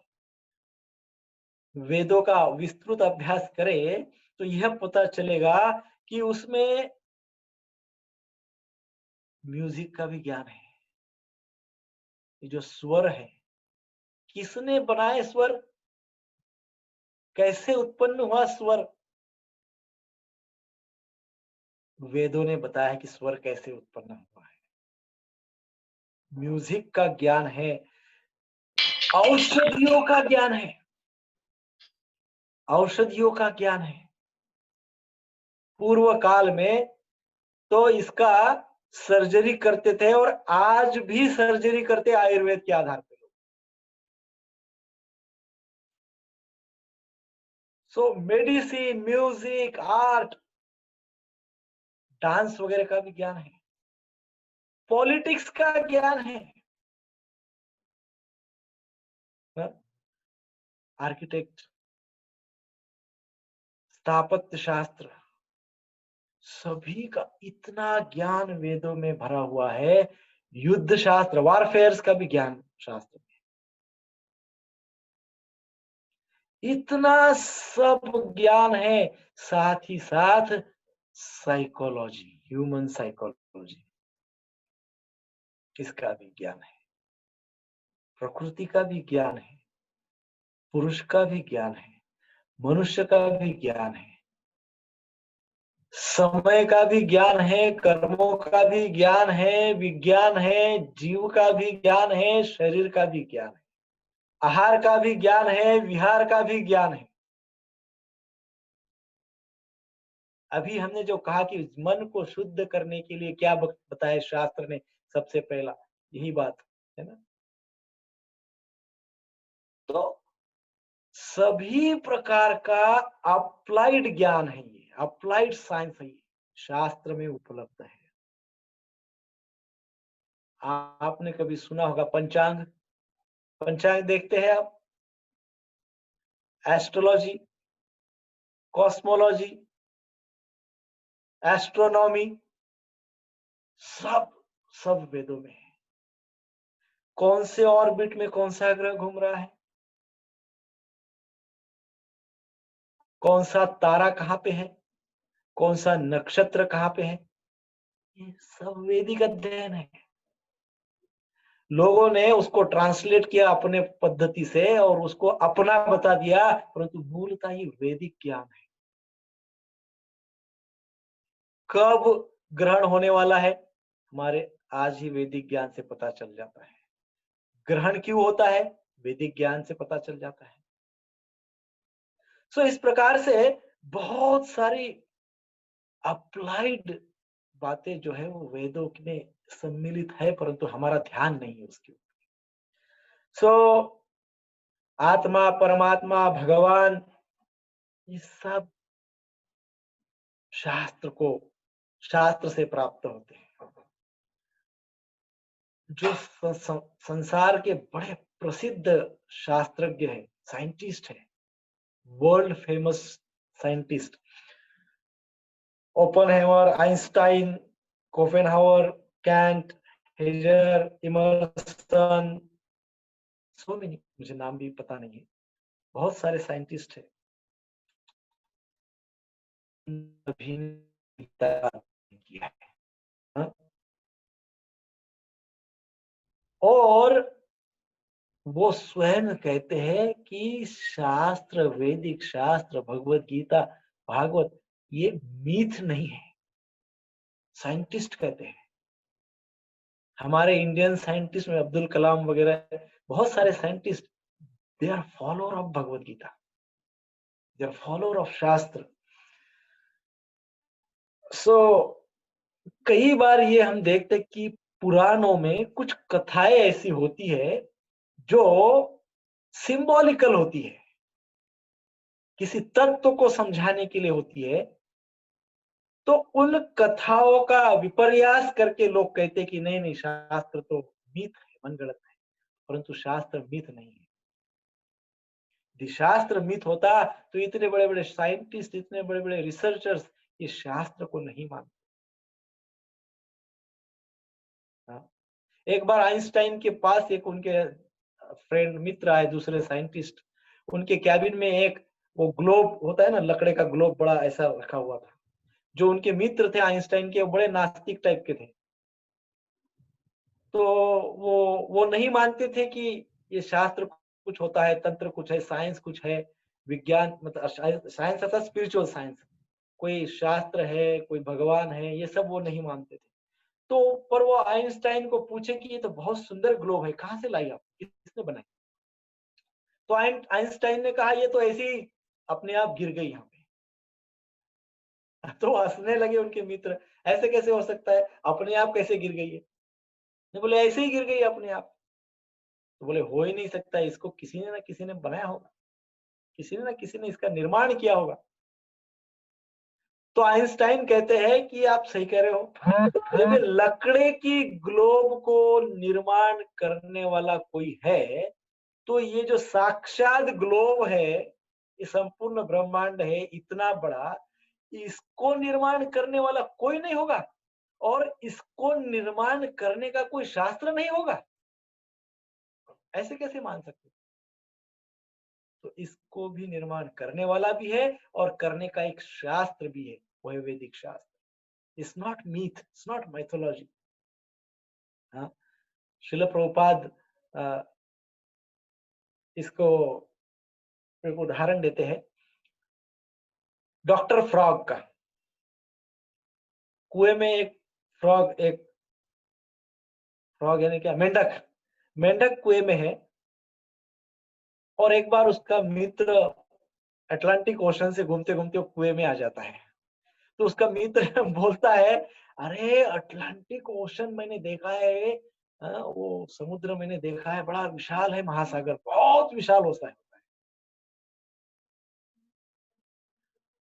वेदों का विस्तृत अभ्यास करें तो यह पता चलेगा कि उसमें म्यूजिक का भी ज्ञान है। ये जो स्वर है, किसने बनाए स्वर, कैसे उत्पन्न हुआ स्वर, वेदों ने बताया कि स्वर कैसे उत्पन्न हुआ है। म्यूजिक का ज्ञान है, औषधियों का ज्ञान है, औषधियों का ज्ञान है। पूर्व काल में तो इसका सर्जरी करते थे, और आज भी सर्जरी करते आयुर्वेद के आधार पर। मेडिसिन, म्यूजिक, आर्ट, डांस वगैरह का भी ज्ञान है, पॉलिटिक्स का ज्ञान है, आर्किटेक्ट, स्थापत्य शास्त्र, सभी का इतना ज्ञान वेदों में भरा हुआ है। युद्ध शास्त्र, वारफेयर्स का भी ज्ञान शास्त्र में, इतना सब ज्ञान है। साथ ही साथ साइकोलॉजी, ह्यूमन साइकोलॉजी, इसका भी ज्ञान है, प्रकृति का भी ज्ञान है, पुरुष का भी ज्ञान है, मनुष्य का भी ज्ञान है, समय का भी ज्ञान है, कर्मों का भी ज्ञान है, विज्ञान है, जीव का भी ज्ञान है, शरीर का भी ज्ञान है, आहार का भी ज्ञान है, विहार का भी ज्ञान है। अभी हमने जो कहा कि मन को शुद्ध करने के लिए क्या बताया शास्त्र ने, सबसे पहला यही बात है ना। तो सभी प्रकार का अप्लाइड ज्ञान है, ये अप्लाइड साइंस है, ये शास्त्र में उपलब्ध है। आपने कभी सुना होगा पंचांग, पंचांग देखते हैं आप, एस्ट्रोलॉजी, कॉस्मोलॉजी, एस्ट्रोनॉमी, सब वेदों में है। कौन से ऑर्बिट में कौन सा ग्रह घूम रहा है, कौन सा तारा कहां पे है, कौन सा नक्षत्र कहां पे है, ये सब वैदिक अध्ययन है। लोगों ने उसको ट्रांसलेट किया अपने पद्धति से और उसको अपना बता दिया, परंतु मूलतः ये वैदिक ज्ञान है। कब ग्रहण होने वाला है, हमारे आज ही वैदिक ज्ञान से पता चल जाता है। ग्रहण क्यों होता है, वैदिक ज्ञान से पता चल जाता है। इस प्रकार से बहुत सारी अप्लाइड बातें जो है वो वेदों में सम्मिलित है, परंतु हमारा ध्यान नहीं है उसके ऊपर। आत्मा, परमात्मा, भगवान, ये सब शास्त्र से प्राप्त होते हैं। जो संसार के बड़े प्रसिद्ध शास्त्रज्ञ है, साइंटिस्ट है, world famous scientist, Oppenheimer, Einstein, Schopenhauer, Kant, Hegel, Emerson, so many, मुझे नाम भी पता नहीं है, बहुत सारे साइंटिस्ट है। किया है, और वो स्वयं कहते हैं कि शास्त्र, वैदिक शास्त्र, भगवत गीता, भागवत, ये मीथ नहीं है, साइंटिस्ट कहते हैं। हमारे इंडियन साइंटिस्ट में अब्दुल कलाम वगैरह, बहुत सारे scientist, they are follower of Bhagavad Gita, they are follower of shastra. कई बार ये हम देखते कि पुराणों में कुछ कथाएं ऐसी होती है जो सिंबॉलिकल होती है, किसी तत्व को समझाने के लिए होती है। तो उन कथाओं का विपर्यास करके लोग कहते कि नहीं नहीं, शास्त्र तो मिथ है, मनगढ़ंत है, परंतु शास्त्र मिथ नहीं है। यदि शास्त्र मिथ होता तो इतने बड़े बड़े साइंटिस्ट, इतने बड़े बड़े रिसर्चर्स ये शास्त्र को नहीं मानते। हाँ। एक बार आइंस्टाइन के पास एक उनके फ्रेंड मित्र आए, दूसरे साइंटिस्ट। उनके कैबिन में एक वो ग्लोब होता है ना, लकड़े का ग्लोब बड़ा ऐसा रखा हुआ था। जो उनके मित्र थे आइंस्टाइन के, वो बड़े नास्तिक टाइप के थे। तो वो नहीं मानते थे कि ये शास्त्र कुछ होता है, तंत्र कुछ है, साइंस कुछ है, विज्ञान मतलब साइंस अर्थात स्पिरिचुअल साइंस, कोई शास्त्र है, कोई भगवान है, ये सब वो नहीं मानते थे। तो पर वो आइंस्टाइन को पूछे कि ये तो बहुत सुंदर ग्लोब है, कहाँ से लाई आप, किसने बनाई? तो आइंस्टाइन ने कहा ये तो ऐसे ही अपने आप गिर गई यहाँ पे। तो हंसने लगे उनके मित्र, ऐसे कैसे हो सकता है, अपने आप कैसे गिर गई है? नहीं, बोले ऐसे ही गिर गई अपने आप। तो बोले हो ही नहीं सकता, इसको किसी ने ना किसी ने बनाया होगा, किसी ने ना किसी ने इसका निर्माण किया होगा। तो आइंस्टाइन कहते हैं कि आप सही कह रहे हो, जब लकड़े की ग्लोब को निर्माण करने वाला कोई है, तो ये जो साक्षात ग्लोब है, ये संपूर्ण ब्रह्मांड है इतना बड़ा, इसको निर्माण करने वाला कोई नहीं होगा और इसको निर्माण करने का कोई शास्त्र नहीं होगा। ऐसे कैसे मान सकते? तो इसको भी निर्माण करने वाला भी है और करने का एक शास्त्र भी है, वो है वैदिक शास्त्र। It's not myth, it's not mythology. हाँ, शिल प्रभुपाद इसको एक उदाहरण देते हैं डॉक्टर फ्रॉग का। कुएं में एक फ्रॉग यानी क्या, मेंढक, मेंढक कुएं में है और एक बार उसका मित्र अटलांटिक ओशन से घूमते घूमते कुएं में आ जाता है। तो उसका मित्र बोलता है, अरे अटलांटिक ओशन मैंने देखा है, वो समुद्र मैंने देखा है, बड़ा विशाल है, महासागर बहुत विशाल होता है।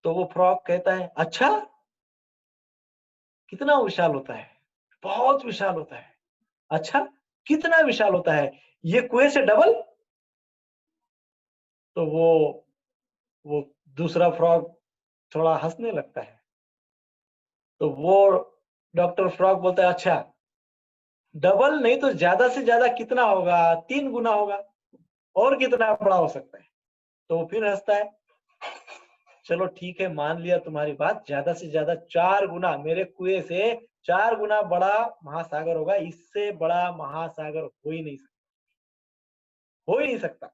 तो वो फ्रॉग कहता है, अच्छा कितना विशाल होता है? बहुत विशाल होता है। अच्छा कितना विशाल होता है, ये कुएं से डबल? तो वो दूसरा फ्रॉग थोड़ा हंसने लगता है। तो वो डॉक्टर फ्रॉग बोलता है, अच्छा डबल नहीं तो ज्यादा से ज्यादा कितना होगा? 3 गुना होगा, और कितना बड़ा हो सकता है? तो वो फिर हंसता है, चलो ठीक है मान लिया तुम्हारी बात, ज्यादा से ज्यादा 4 गुना, मेरे कुएं से 4 गुना बड़ा महासागर होगा, इससे बड़ा महासागर हो ही नहीं सकता, हो ही नहीं सकता।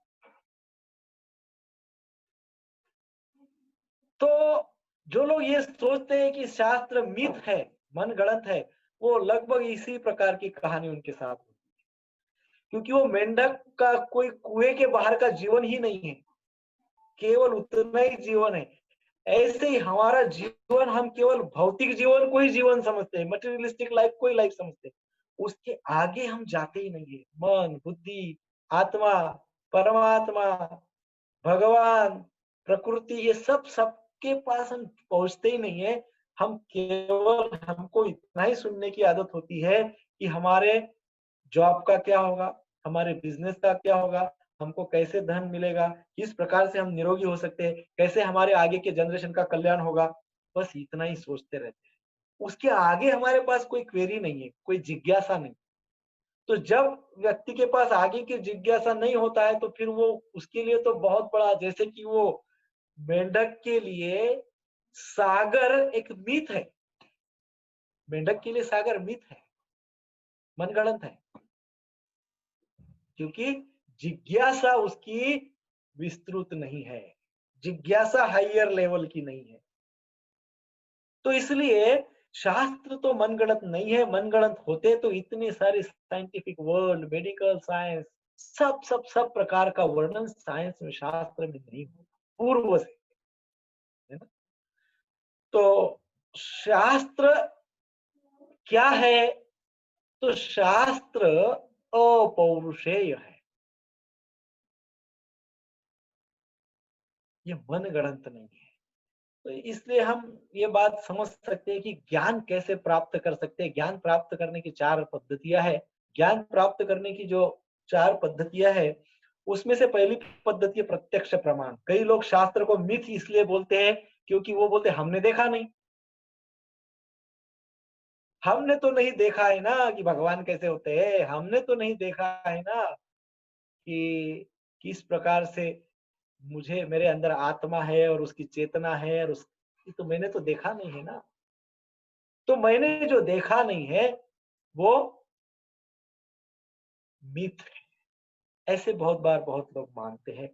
तो जो लोग ये सोचते हैं कि शास्त्र मिथ है, मन गढ़ंत है, वो लगभग इसी प्रकार की कहानी उनके साथ होती है। क्योंकि वो मेंढक का कोई कुएं के बाहर का जीवन ही नहीं है, केवल उतना ही जीवन है। ऐसे ही हमारा जीवन, हम केवल भौतिक जीवन को ही जीवन समझते हैं, मटेरियलिस्टिक लाइफ को ही लाइफ समझते हैं, उसके आगे हम जाते ही नहीं है। मन, बुद्धि, आत्मा, परमात्मा, भगवान, प्रकृति, ये सब सबके पास हम पहुंचते ही नहीं है। हम केवल, हमको इतना ही सुनने की आदत होती है कि हमारे जॉब का क्या होगा, हमारे बिजनेस का क्या होगा, हमको कैसे धन मिलेगा, किस प्रकार से हम निरोगी हो सकते हैं, कैसे हमारे आगे के जनरेशन का कल्याण होगा, बस इतना ही सोचते रहते हैं। उसके आगे हमारे पास कोई क्वेरी नहीं है, कोई जिज्ञासा नहीं। तो जब व्यक्ति के पास आगे की जिज्ञासा नहीं होता है तो फिर वो, उसके लिए तो बहुत बड़ा, जैसे कि वो मेंढक के लिए सागर एक मिथ है, मेंढक के लिए सागर मिथ है, मनगढ़ंत है, क्योंकि जिज्ञासा उसकी विस्तृत नहीं है, जिज्ञासा हायर लेवल की नहीं है। तो इसलिए शास्त्र तो मनगढ़ंत नहीं है, मनगढ़ंत होते तो इतने सारे साइंटिफिक वर्ल्ड, मेडिकल साइंस, सब प्रकार का वर्णन साइंस में, शास्त्र में नहीं हो पूर्व से, है ना? तो शास्त्र क्या है? तो शास्त्र अपौरुषेय है, ये मनगढ़ंत नहीं है। तो इसलिए हम ये बात समझ सकते हैं कि ज्ञान कैसे प्राप्त कर सकते हैं। ज्ञान प्राप्त करने की 4 पद्धतियां है। ज्ञान प्राप्त करने की जो 4 पद्धतियां है, उसमें से पहली पद्धति है प्रत्यक्ष प्रमाण। कई लोग शास्त्र को मिथ इसलिए बोलते हैं क्योंकि वो बोलते हैं हमने देखा नहीं। हमने तो नहीं देखा है ना कि भगवान कैसे होते हैं, हमने तो नहीं देखा है ना कि किस प्रकार से मुझे मेरे अंदर आत्मा है और उसकी चेतना है और उसकी तो मैंने तो देखा नहीं है ना। तो मैंने जो देखा नहीं है वो मिथ है, ऐसे बहुत बार बहुत लोग मानते हैं।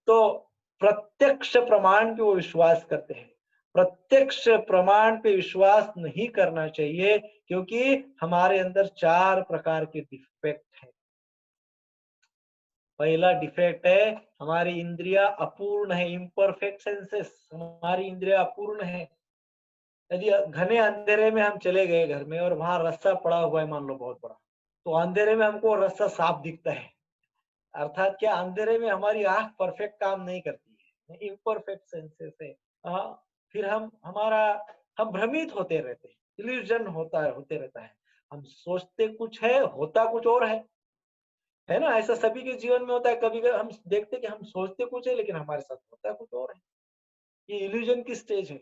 तो प्रत्यक्ष प्रमाण पे वो विश्वास करते हैं। प्रत्यक्ष प्रमाण पे विश्वास नहीं करना चाहिए क्योंकि हमारे अंदर 4 प्रकार के डिफेक्ट हैं। पहला डिफेक्ट है हमारी इंद्रिया अपूर्ण है, इम्परफेक्ट सेंसेस। हमारी इंद्रिया अपूर्ण है। यदि घने अंधेरे में हम चले गए घर में और वहां रस्सा पड़ा हुआ है मान लो बहुत बड़ा, तो अंधेरे में हमको रस्सा साफ दिखता है, अर्थात क्या अंधेरे में हमारी आंख परफेक्ट काम नहीं करती है, इम्परफेक्ट सेंसेस है। फिर हम भ्रमित होते रहते हैं, इल्यूजन होते रहता है। हम सोचते कुछ है, होता कुछ और है ना। ऐसा सभी के जीवन में होता है। कभी कभी हम देखते कि हम सोचते कुछ है लेकिन हमारे साथ होता कुछ और है। ये इल्यूजन की स्टेज है,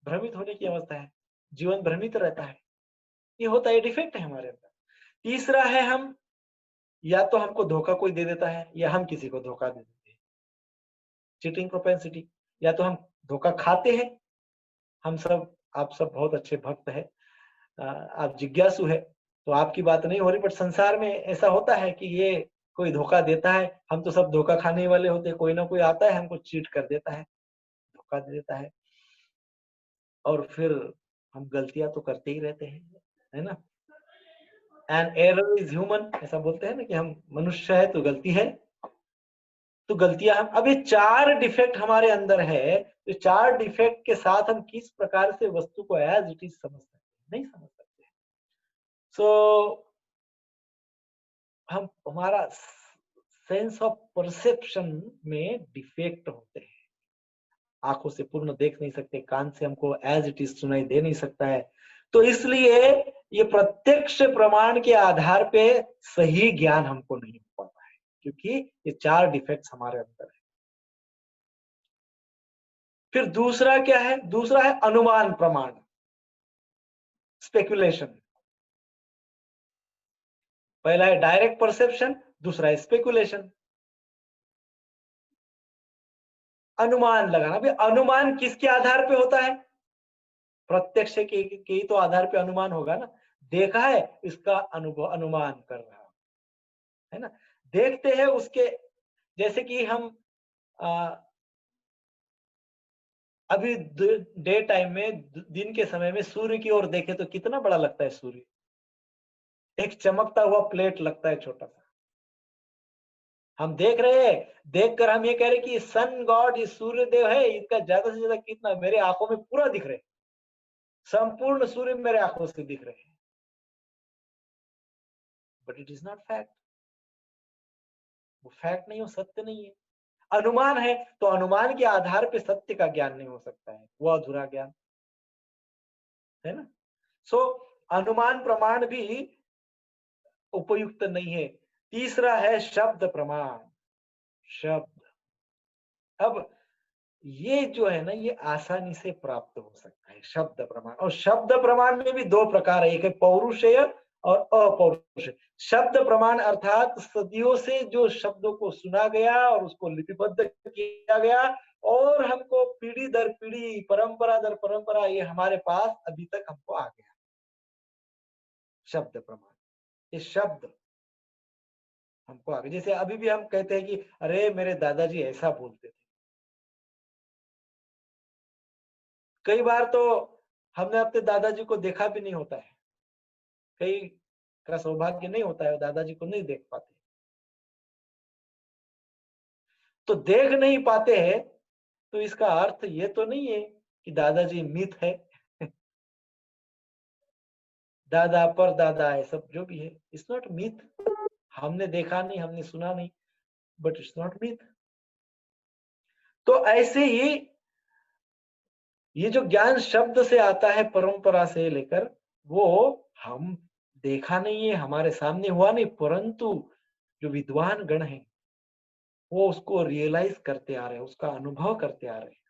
भ्रमित होने की अवस्था है, जीवन भ्रमित रहता है। ये होता है, डिफेक्ट है हमारे अंदर। तीसरा है हम या तो हमको धोखा कोई दे देता है या हम किसी को धोखा दे देते हैं, चीटिंग प्रोपेंसिटी। या तो हम धोखा खाते हैं। आप सब बहुत अच्छे भक्त है, आप जिज्ञासु है तो आपकी बात नहीं हो रही, बट संसार में ऐसा होता है कि ये कोई धोखा देता है। हम तो सब धोखा खाने वाले होते हैं, कोई ना कोई आता है हमको चीट कर देता है, धोखा दे देता है, और फिर हम गलतियां तो करते ही रहते हैं, है ना। एंड एरर इज ह्यूमन, ऐसा बोलते हैं ना कि हम मनुष्य है तो गलती है। तो गलतियां हम, अब ये 4 डिफेक्ट हमारे अंदर है, तो 4 डिफेक्ट के साथ हम किस प्रकार से वस्तु को एज इट इज समझ सकते हैं, नहीं समझ सकते। सो हमारा सेंस ऑफ परसेप्शन में डिफेक्ट होते हैं। आंखों से पूर्ण देख नहीं सकते, कान से हमको एज इट इज सुनाई दे नहीं सकता है। तो इसलिए ये प्रत्यक्ष प्रमाण के आधार पे सही ज्ञान हमको नहीं हो पाता है, क्योंकि ये 4 डिफेक्ट्स हमारे अंदर है। फिर दूसरा क्या है? दूसरा है अनुमान प्रमाण, स्पेकुलेशन। पहला है डायरेक्ट परसेप्शन, दूसरा है स्पेकुलेशन, अनुमान लगाना। अभी अनुमान किसके आधार पे होता है? प्रत्यक्ष के ही तो आधार पे अनुमान होगा ना। देखा है, इसका अनुभव अनुमान कर रहा है ना। देखते हैं उसके, जैसे कि हम अभी डे टाइम में, दिन के समय में सूर्य की ओर देखे तो कितना बड़ा लगता है सूर्य, एक चमकता हुआ प्लेट लगता है छोटा सा। हम देख रहे हैं, देखकर हम ये कह रहे कि सन गॉड, ये सूर्य देव है, इसका ज्यादा से ज्यादा कितना मेरे आंखों में पूरा दिख रहे हैं, संपूर्ण सूर्य मेरे आंखों से दिख रहे हैं, but it is not fact. वो फैक्ट नहीं हो, सत्य नहीं है, अनुमान है। तो अनुमान के आधार पे सत्य का ज्ञान नहीं हो सकता है, वो अधूरा ज्ञान है ना। सो अनुमान प्रमाण भी उपयुक्त नहीं है। तीसरा है शब्द प्रमाण, शब्द। अब ये जो है ना, ये आसानी से प्राप्त हो सकता है, शब्द प्रमाण। और शब्द प्रमाण में भी 2 प्रकार है, एक है पौरुषेय और अपौरुषेय। शब्द प्रमाण अर्थात सदियों से जो शब्दों को सुना गया और उसको लिपिबद्ध किया गया, और हमको पीढ़ी दर पीढ़ी, परंपरा दर परंपरा, ये हमारे पास अभी तक हमको आ गया, शब्द प्रमाण। ये शब्द हमको आ गया। जैसे अभी भी हम कहते हैं कि अरे मेरे दादाजी ऐसा बोलते थे। कई बार तो हमने अपने दादाजी को देखा भी नहीं होता है, कई का सौभाग्य नहीं होता है, दादाजी को नहीं देख पाते। तो देख नहीं पाते हैं तो इसका अर्थ ये तो नहीं है कि दादाजी मिथ है। दादा पर दादा है सब जो भी है, इट्स नॉट मिथ। हमने देखा नहीं, हमने सुना नहीं, बट इट्स नॉट मिथ। तो ऐसे ही ये जो ज्ञान शब्द से आता है, परंपरा से लेकर, वो हम देखा नहीं है, हमारे सामने हुआ नहीं, परंतु जो विद्वान गण हैं, वो उसको रियलाइज करते आ रहे हैं, उसका अनुभव करते आ रहे हैं।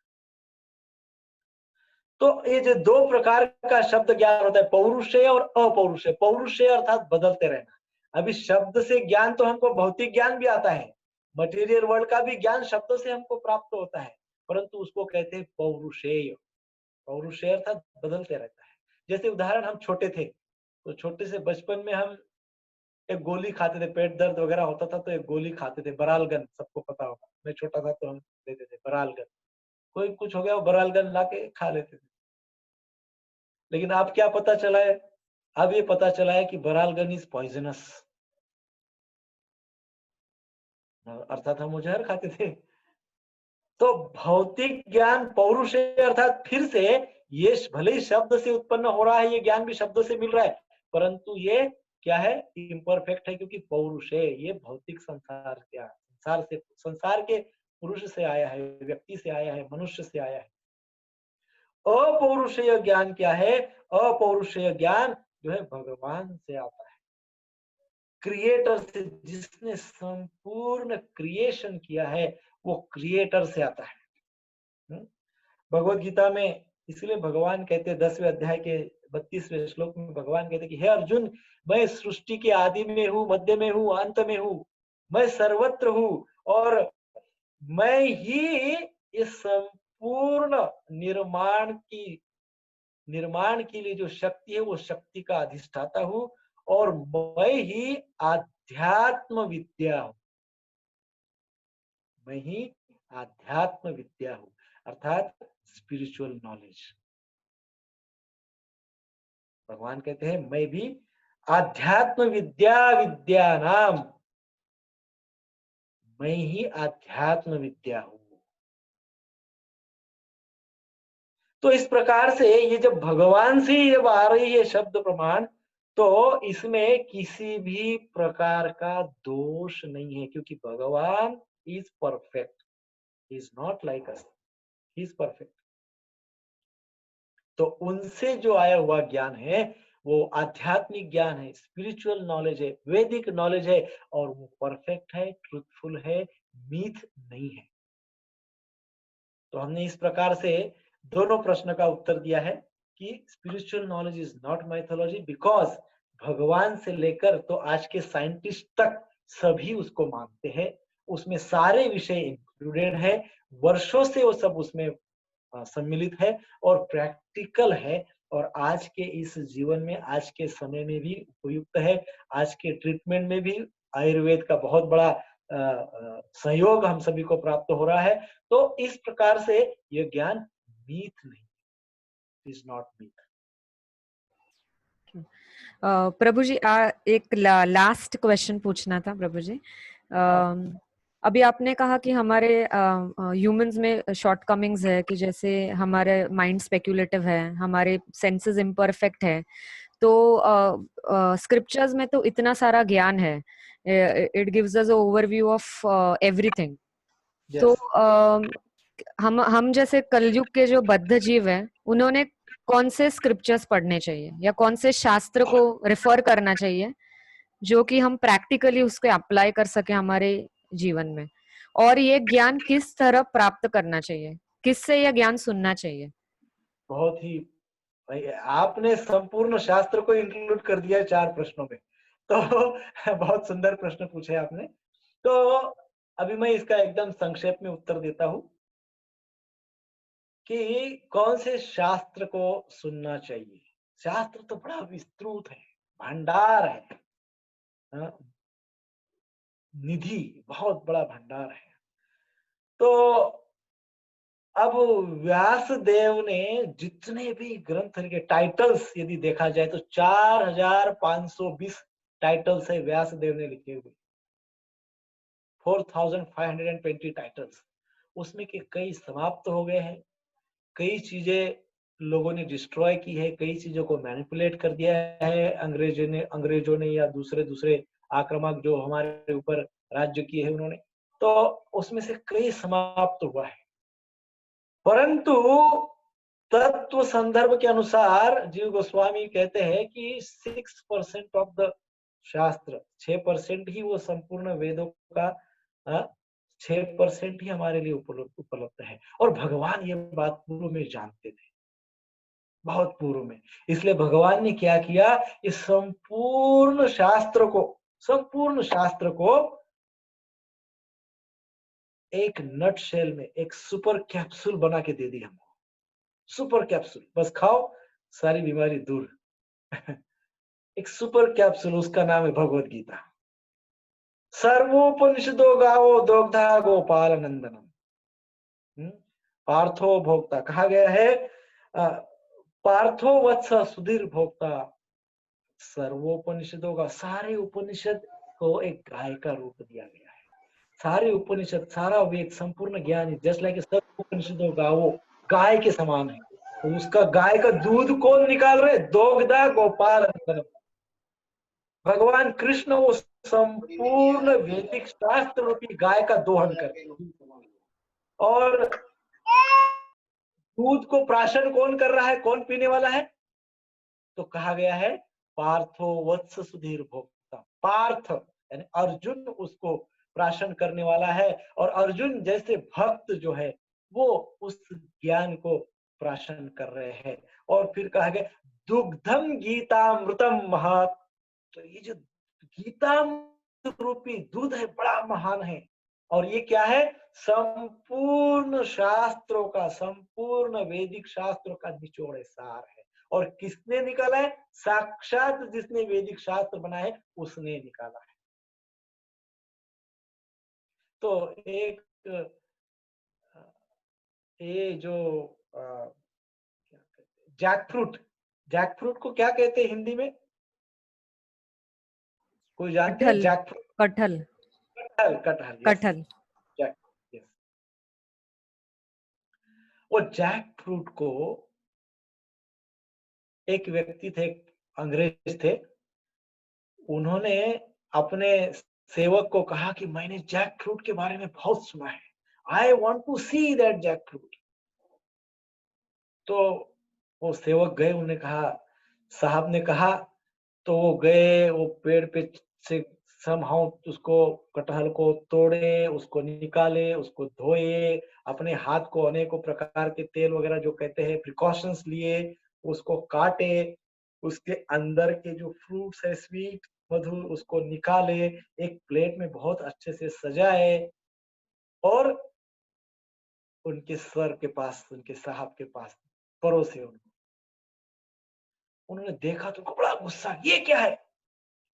तो ये जो दो प्रकार का शब्द ज्ञान होता है, पौरुषेय और अपौरुषेय। पौरुषेय अर्थात बदलते रहना। अभी शब्द से ज्ञान तो हमको भौतिक ज्ञान भी आता है, मटेरियल वर्ल्ड का भी ज्ञान शब्दों से हमको प्राप्त होता है, परंतु उसको कहते हैं पौरुषेय। पौरुषेय अर्थात बदलते रहता है। जैसे उदाहरण, हम छोटे थे तो छोटे से बचपन में हम एक गोली खाते थे, पेट दर्द वगैरह होता था तो एक गोली खाते थे, बरालगन, सबको पता होगा। मैं छोटा था तो हम लेते थे बरालगन। कोई कुछ हो गया वो बरालगन ला के खा लेते थे। लेकिन अब क्या पता चला है? अब ये पता चला है कि बरालगन इज पॉइजनस, अर्थात हम वो जहर खाते थे। तो भौतिक ज्ञान पौरुषेय अर्थात फिर से ये भले ही शब्द से उत्पन्न हो रहा है, ये ज्ञान भी शब्दों से मिल रहा है, परंतु ये क्या है? इम्परफेक्ट है, क्योंकि पौरुषेय ये भौतिक संसार संसार के पुरुष से आया है, व्यक्ति से आया है, मनुष्य से आया है। अपौरुषेय ज्ञान क्या है? अपौरुषेय ज्ञान जो है भगवान से आता है, क्रिएटर से, जिसने संपूर्ण क्रिएशन किया है, वो क्रिएटर से आता है। भगवत गीता में इसलिए भगवान कहते हैं 10वें अध्याय के 32वें श्लोक में भगवान कहते हैं कि हे अर्जुन, मैं सृष्टि के आदि में हूँ, मध्य में हूँ, अंत में हूँ, मैं सर्वत्र हूँ, और मैं ही इस संपूर्ण निर्माण के लिए जो शक्ति है वो शक्ति का अधिष्ठाता हूँ, और मैं ही आध्यात्म विद्या हूँ। मैं ही आध्यात्म विद्या हूँ, अर्थात स्पिरिचुअल नॉलेज। भगवान कहते हैं मैं भी आध्यात्म विद्या नाम, मैं ही आध्यात्म विद्या हूँ। तो इस प्रकार से ये जब भगवान से जब आ रही है शब्द प्रमाण, तो इसमें किसी भी प्रकार का दोष नहीं है, क्योंकि भगवान is perfect, is not like us, he is perfect. तो उनसे जो आया हुआ ज्ञान है वो आध्यात्मिक ज्ञान है, स्पिरिचुअल नॉलेज है, वैदिक नॉलेज है, और वो परफेक्ट है, ट्रूथफुल है, मीथ नहीं है। तो हमने इस प्रकार से दोनों प्रश्न का उत्तर दिया है कि spiritual knowledge is not mythology, because भगवान से लेकर तो आज के साइंटिस्ट तक सभी उसको मानते हैं, उसमें सारे विषय इंक्लूडेड है, वर्षों से वो सब उसमें सम्मिलित है और प्रैक्टिकल है, और आज के इस जीवन में, आज के समय में भी उपयुक्त है। आज के ट्रीटमेंट में भी आयुर्वेद का बहुत बड़ा सहयोग हम सभी को प्राप्त हो रहा है। तो इस प्रकार से यह ज्ञान मीथ नहीं, इज नॉट मीथ। प्रभु जी, एक लास्ट क्वेश्चन पूछना था प्रभु जी। अभी आपने कहा कि हमारे ह्यूमंस में शॉर्टकमिंग्स है, कि जैसे हमारे माइंड स्पेक्युलेटिव है, हमारे सेंसेस इम्परफेक्ट है। तो स्क्रिप्चर्स में तो इतना सारा ज्ञान है, it gives us overview of everything. तो हम जैसे कलयुग के जो बद्ध जीव हैं, उन्होंने कौन से स्क्रिप्चर्स पढ़ने चाहिए या कौन से शास्त्र को रेफर करना चाहिए जो कि हम प्रैक्टिकली उसको अप्लाई कर सके हमारे जीवन में, और ये ज्ञान किस तरह प्राप्त करना चाहिए, किससे यह ज्ञान सुनना चाहिए? बहुत ही भाई, आपने संपूर्ण शास्त्र को इंक्लूड कर दिया 4 प्रश्नों में। तो बहुत सुंदर प्रश्न पूछे आपने। तो अभी मैं इसका एकदम संक्षेप में उत्तर देता हूं कि कौन से शास्त्र को सुनना चाहिए। शास्त्र तो बड़ा विस्तृत है, भंडार है, निधि, बहुत बड़ा भंडार है। तो अब व्यास देव ने जितने भी ग्रंथ के टाइटल्स यदि देखा जाए तो 4520 टाइटल्स है व्यास देव ने लिखे हुए, 4520 टाइटल्स। उसमें के कई समाप्त हो गए हैं, कई चीजें लोगों ने डिस्ट्रॉय की है, कई चीजों को मैनिपुलेट कर दिया है अंग्रेजों ने या दूसरे आक्रामक जो हमारे ऊपर राज्य किए हैं उन्होंने। तो उसमें से कई समाप्त हुआ है, परंतु तत्व संदर्भ के अनुसार जीव गोस्वामी कहते हैं कि 6% ऑफ द शास्त्र, 6% ही वो संपूर्ण वेदों का 6% ही हमारे लिए उपलब्ध है। और भगवान ये बात पूर्व में जानते थे, बहुत पूर्व में। इसलिए भगवान ने क्या किया, इस संपूर्ण शास्त्र को एक नट शेल में, एक सुपर कैप्सूल बना के दे दी हमको। सुपर कैप्सूल, बस खाओ सारी बीमारी दूर। एक सुपर कैप्सूल, उसका नाम है भगवत गीता। सर्वोपनिषदो गावो दोग्धा गोपाल नंदनम। पार्थो भोक्ता कहा गया है, पार्थो वत्स सुधीर भोक्ता। सर्वोपनिषदों का, सारे उपनिषद को एक गाय का रूप दिया गया है। सारे उपनिषद, सारा वेद, संपूर्ण ज्ञान, जस्ट लाइक सब उपनिषदों का वो गाय के समान है। तो उसका गाय का दूध कौन निकाल रहे? दोग्धा गोपाल नंदनम। भगवान कृष्ण वो संपूर्ण वैदिक शास्त्र रूपी गाय का दोहन करते, और दूध को प्राशन कौन कर रहा है, कौन पीने वाला है? तो कहा गया है पार्थो वत्स सुधीर भोक्ता। पार्थ यानी अर्जुन उसको प्राशन करने वाला है, और अर्जुन जैसे भक्त जो है वो उस ज्ञान को प्राशन कर रहे हैं। और फिर कहा गया दुग्धम गीतामृतम महत्। तो ये जो गीता रूपी दूध है बड़ा महान है। और ये क्या है? संपूर्ण शास्त्रों का, संपूर्ण वैदिक शास्त्रों का निचोड़ है, सार है। और किसने निकाला है? साक्षात जिसने वैदिक शास्त्र बनाए है उसने निकाला है। तो एक ये जो जैक फ्रूट को क्या कहते हैं हिंदी में? कोई जानते हैं? जैक फ्रूट, कटहल, कटहल, कटहल, कटहल। Jack, yes. वो जैक फ्रूट को एक व्यक्ति थे, अंग्रेज थे, उन्होंने अपने सेवक को कहा कि मैंने जैक फ्रूट के बारे में बहुत सुना है, I want to see that jackfruit. तो वो सेवक गए, उन्होंने कहा, साहब ने कहा, तो वो गए, वो पेड़ पे से समहाउ उसको, कटहल को तोड़े, उसको निकाले, उसको धोए, अपने हाथ को अनेकों प्रकार के तेल वगैरह जो कहते हैं प्रिकॉशंस लिए, उसको काटे, उसके अंदर के जो फ्रूट्स है स्वीट मधुर उसको निकाले, एक प्लेट में बहुत अच्छे से सजाए, और उनके सर के पास, उनके साहब के पास परोसे उनको। उन्होंने देखा तो उनको बड़ा गुस्सा, ये क्या है?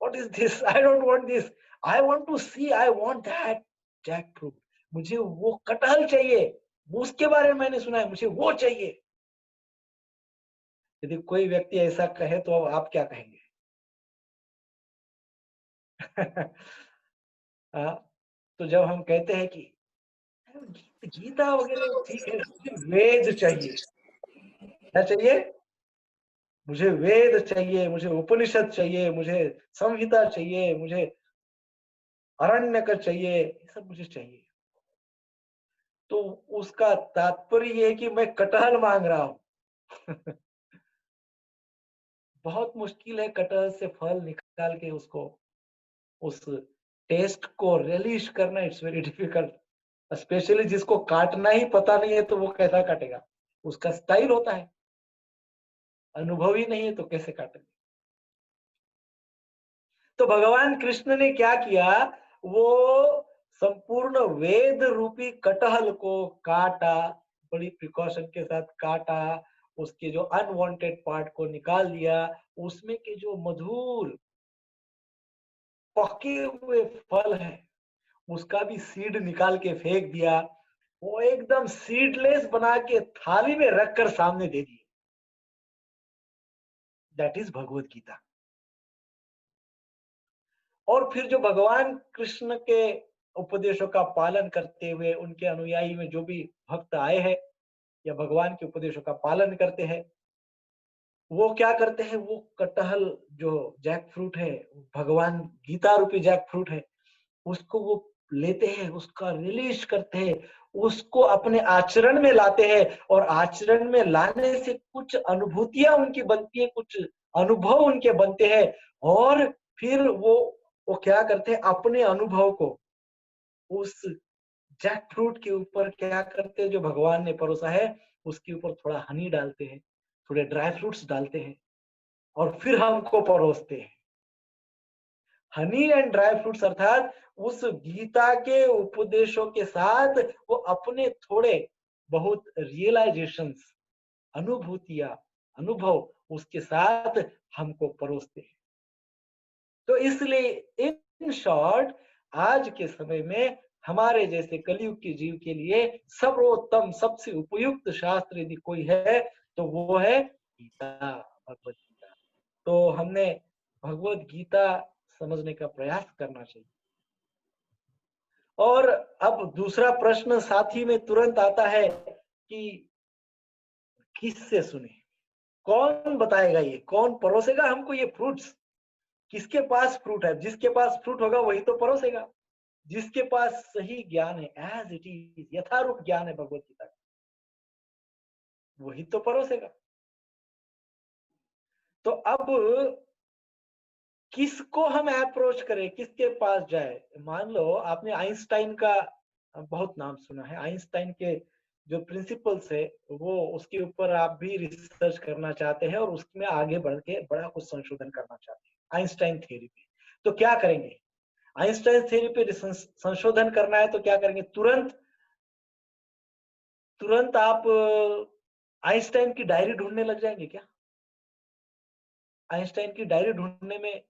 What is this? I don't want this. I want to see. I want that jackfruit. मुझे वो कटहल चाहिए, उसके बारे में मैंने सुना है, मुझे वो चाहिए। यदि कोई व्यक्ति ऐसा कहे तो अब आप क्या कहेंगे? तो जब हम कहते हैं कि गीता वगैरह ठीक है, मुझे वेद चाहिए, क्या चाहिए? मुझे वेद चाहिए, मुझे उपनिषद चाहिए, मुझे संहिता चाहिए, मुझे अरण्यक चाहिए, ये सब मुझे चाहिए। तो उसका तात्पर्य ये है कि मैं कटहल मांग रहा हूं। बहुत मुश्किल है कटहल से फल निकाल के उसको, उस टेस्ट को रिलीज करना, इट्स वेरी डिफिकल्ट। स्पेशली जिसको काटना ही पता नहीं है तो वो कैसा काटेगा? उसका स्टाइल होता है, अनुभव ही नहीं है तो कैसे काटेगा? तो भगवान कृष्ण ने क्या किया, वो संपूर्ण वेद रूपी कटहल को काटा, बड़ी प्रिकॉशन के साथ काटा, उसके जो अनवांटेड पार्ट को निकाल दिया, उसमें के जो मधुर पके हुए फल है उसका भी सीड निकाल के फेंक दिया। वो एकदम सीडलेस बना के थाली में रखकर सामने दे दिए। That is Bhagavad Gita. और फिर जो भगवान कृष्ण के उपदेशों का पालन करते हुए उनके अनुयायी में जो भी भक्त आए हैं या भगवान के उपदेशों का पालन करते हैं, वो क्या करते हैं, वो कटहल जो जैक फ्रूट है, भगवान गीता रूपी जैक फ्रूट है, उसको वो लेते हैं, उसका रिलीज करते हैं, उसको अपने आचरण में लाते हैं, और आचरण में लाने से कुछ अनुभूतियां उनकी बनती है, कुछ अनुभव उनके बनते हैं, और फिर वो क्या करते हैं, अपने अनुभव को उस जैक फ्रूट के ऊपर क्या करते हैं, जो भगवान ने परोसा है उसके ऊपर थोड़ा हनी डालते हैं, थोड़े ड्राई फ्रूट्स डालते हैं और फिर हमको परोसते हैं। हनी एंड ड्राई फ्रूट्स अर्थात उस गीता के उपदेशों के साथ वो अपने थोड़े बहुत रियलाइजेशंस, अनुभूतियां, अनुभव उसके साथ हमको परोसते हैं। तो इसलिए इन शॉर्ट आज के समय में हमारे जैसे कलयुग के जीव के लिए सर्वोत्तम, सबसे उपयुक्त शास्त्र यदि कोई है तो वो है गीता, भगवत गीता। तो हमने भगवत गीता समझने का प्रयास करना चाहिए। और अब दूसरा प्रश्न साथ ही में तुरंत आता है कि किससे सुने, कौन बताएगा, ये कौन परोसेगा हमको ये फ्रूट्स? किसके पास फ्रूट है? जिसके पास फ्रूट होगा वही तो परोसेगा। जिसके पास सही ज्ञान है, एज इट इज यथारूप ज्ञान है भगवत गीता का, वही तो परोसेगा। तो अब किसको हम अप्रोच करें, किसके पास जाए? मान लो आपने आइंस्टाइन का बहुत नाम सुना है। आइंस्टाइन के जो प्रिंसिपल्स है वो, उसके ऊपर आप भी रिसर्च करना चाहते हैं और उसमें आगे बढ़ के बड़ा कुछ संशोधन करना चाहते हैं आइंस्टाइन थ्योरी पे, तो क्या करेंगे? आइंस्टाइन थ्योरी पे संशोधन करना है तो क्या करेंगे? तुरंत तुरंत आप आइंस्टाइन की डायरी ढूंढने लग जाएंगे क्या? आइंस्टाइन की डायरी ढूंढने में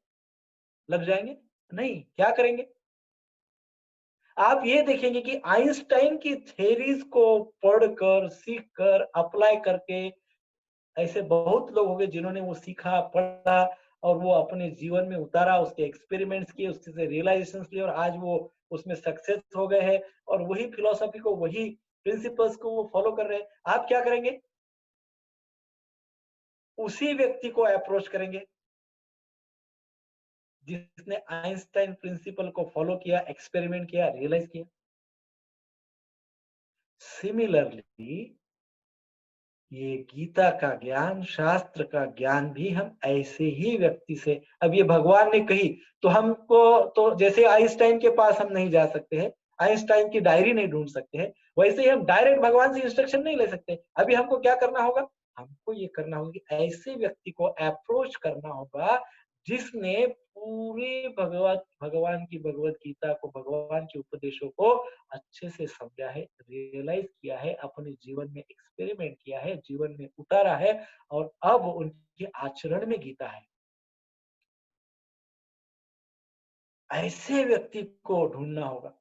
लग जाएंगे? नहीं, क्या करेंगे? आप ये देखेंगे कि आइंस्टाइन की थ्योरीज को पढ़कर, सीखकर, अप्लाई करके ऐसे बहुत लोग होंगे जिन्होंने वो सीखा, पढ़ा और वो अपने जीवन में उतारा, उसके एक्सपेरिमेंट्स किए, उससे रियलाइजेशंस लिए और आज वो उसमें सक्सेस हो गए हैं और वही फिलॉसफी को, वही प्रिंसिपल्स को वो फॉलो कर रहे हैं। आप क्या करेंगे? उसी व्यक्ति को अप्रोच करेंगे जिसने आइंस्टाइन प्रिंसिपल को फॉलो किया, एक्सपेरिमेंट किया, रियलाइज किया। सिमिलरली ये गीता का ज्ञान, शास्त्र का ज्ञान भी हम ऐसे ही व्यक्ति से, अब ये भगवान ने कही तो हमको, तो जैसे आइंस्टाइन के पास हम नहीं जा सकते हैं, आइंस्टाइन की डायरी नहीं ढूंढ सकते हैं, वैसे ही हम डायरेक्ट भगवान से इंस्ट्रक्शन नहीं ले सकते। अभी हमको क्या करना होगा? हमको ये करना होगा कि ऐसे व्यक्ति को अप्रोच करना होगा जिसने पूरे भगवान की भगवत गीता को, भगवान के उपदेशों को अच्छे से समझा है, रियलाइज किया है, अपने जीवन में एक्सपेरिमेंट किया है, जीवन में उतारा है और अब उनके आचरण में गीता है। ऐसे व्यक्ति को ढूंढना होगा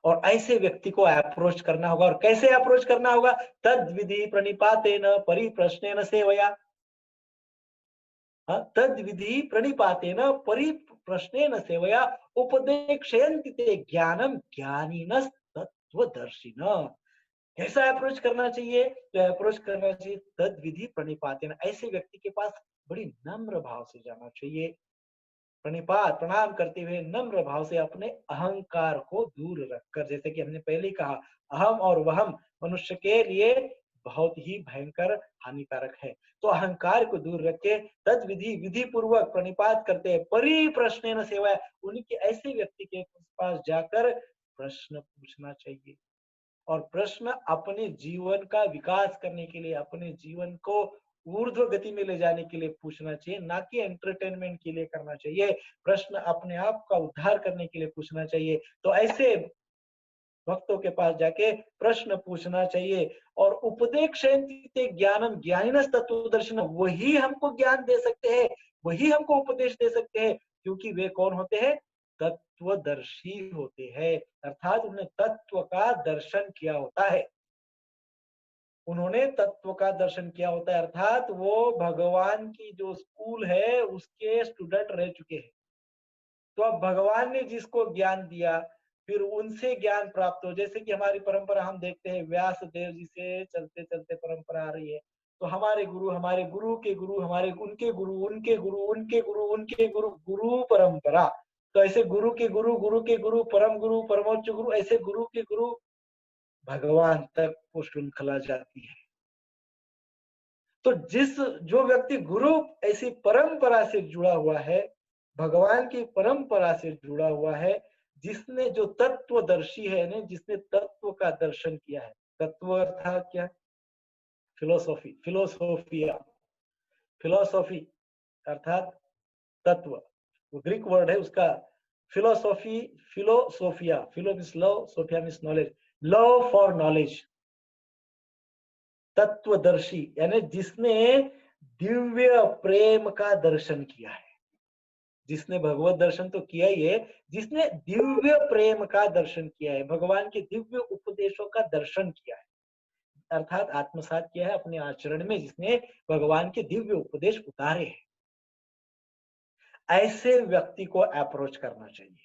और ऐसे व्यक्ति को अप्रोच करना होगा। और कैसे अप्रोच करना होगा? तद विधि प्रणिपातेन परिप्रश्नेन सेवया। तद विधि प्रणिपातेन परिप्रश्नेन सेवया उपदेक्षयन्ति ते ज्ञानम ज्ञानिनस् तत्वदर्शिनः। कैसा अप्रोच करना चाहिए? तो अप्रोच करना चाहिए तद विधि प्रणिपातेन। ऐसे व्यक्ति के पास बड़ी नम्र भाव से जाना चाहिए, प्रणिपात, प्रणाम करते हुए नम्र भाव से अपने अहंकार को दूर रखकर। जैसे कि हमने पहले ही कहा, अहम और वहम मनुष्य के लिए बहुत ही भयंकर हानिकारक है। तो अहंकार को दूर रख के तद विधि, विधि पूर्वक प्रणिपात करते हैं, परिप्रश्नेन सेवा, उनके ऐसे व्यक्ति के पास जाकर प्रश्न पूछना चाहिए। और प्रश्न अपने जीवन का विकास करने के लिए, अपने जीवन को ऊर्ध्व गति में ले जाने के लिए पूछना चाहिए, ना कि एंटरटेनमेंट के लिए करना चाहिए। प्रश्न अपने आप का उद्धार करने के लिए पूछना चाहिए। तो ऐसे भक्तों के पास जाके प्रश्न पूछना चाहिए। और उपदेक्षयन्ति ज्ञानम ज्ञानिनस् तत्वदर्शिनः, वही हमको ज्ञान दे सकते हैं, वही हमको उपदेश दे सकते हैं, क्योंकि वे कौन होते हैं? तत्वदर्शी होते हैं, अर्थात उन्होंने तत्व का दर्शन किया होता है। उन्होंने तत्व का दर्शन किया होता है, अर्थात वो भगवान की जो स्कूल है उसके स्टूडेंट रह चुके हैं। तो अब भगवान ने जिसको ज्ञान दिया, फिर उनसे ज्ञान प्राप्त हो। जैसे कि हमारी परंपरा हम देखते हैं, व्यास देव जी से चलते चलते परंपरा आ रही है, तो हमारे गुरु, हमारे गुरु के गुरु, हमारे उनके गुरु, उनके गुरु, उनके गुरु, उनके गुरु, गुरु परंपरा। तो ऐसे गुरु के गुरु, गुरु के गुरु, परम गुरु, परमोच्च गुरु, ऐसे गुरु के गुरु भगवान तक वो श्रृंखला जाती है। तो जो व्यक्ति गुरु ऐसी परंपरा से जुड़ा हुआ है, भगवान की परंपरा से जुड़ा हुआ है, जिसने जो तत्वदर्शी है ना, जिसने तत्व का दर्शन किया है। तत्व अर्थात क्या? फिलोसॉफी, फिलोसोफिया, फिलोसॉफी अर्थात तत्व। वो ग्रीक वर्ड है उसका philosophy, philosophia, philo means love, sophia means knowledge, love for knowledge. तत्वदर्शी यानी जिसने दिव्य प्रेम का दर्शन किया है। जिसने भगवत दर्शन तो किया ही है, जिसने दिव्य प्रेम का दर्शन किया है, भगवान के दिव्य उपदेशों का दर्शन किया है, अर्थात आत्मसात किया है अपने आचरण में, जिसने भगवान के दिव्य उपदेश उतारे हैं, ऐसे व्यक्ति को अप्रोच करना चाहिए।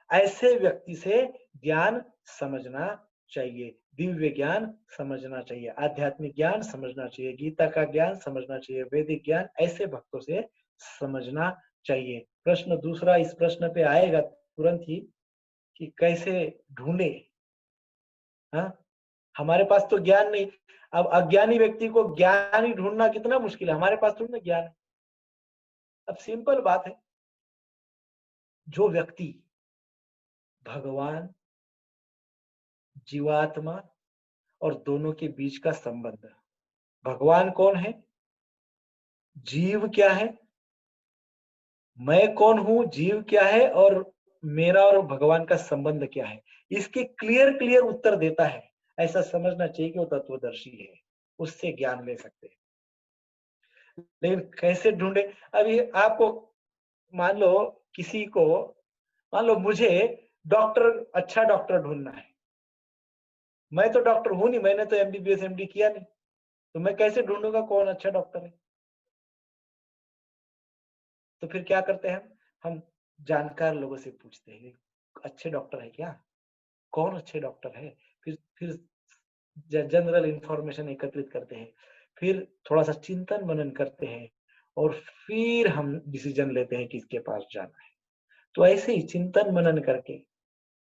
ऐसे व्यक्ति से ज्ञान समझना चाहिए, दिव्य ज्ञान समझना चाहिए, आध्यात्मिक ज्ञान समझना चाहिए, गीता का ज्ञान समझना चाहिए, वैदिक ज्ञान ऐसे भक्तों से समझना चाहिए। प्रश्न दूसरा इस प्रश्न पे आएगा तुरंत ही कि कैसे ढूंढे। हाँ, हमारे पास तो ज्ञान नहीं। अब अज्ञानी व्यक्ति को ज्ञान ही ढूंढना कितना मुश्किल है, हमारे पास थोड़ी ना ज्ञान है। अब सिंपल बात है, जो व्यक्ति भगवान, जीवात्मा और दोनों के बीच का संबंध, भगवान कौन है, जीव क्या है, मैं कौन हूं, जीव क्या है और मेरा और भगवान का संबंध क्या है, इसके क्लियर क्लियर उत्तर देता है, ऐसा समझना चाहिए कि वो तत्वदर्शी है, उससे ज्ञान ले सकते हैं। लेकिन कैसे ढूंढे? अभी आपको मान लो, किसी को मान लो मुझे डॉक्टर, अच्छा डॉक्टर ढूंढना है। मैं तो डॉक्टर हूं नहीं, मैंने तो एमबीबीएस एमडी किया नहीं, तो मैं कैसे ढूंढूंगा कौन अच्छा डॉक्टर है? तो फिर क्या करते हैं हम जानकार लोगों से पूछते हैं, अच्छे डॉक्टर है क्या, कौन अच्छे डॉक्टर है? फिर जनरल इंफॉर्मेशन एकत्रित करते हैं, फिर थोड़ा सा चिंतन मनन करते हैं और फिर हम डिसीजन लेते हैं किसके पास जाना है। तो ऐसे ही चिंतन मनन करके,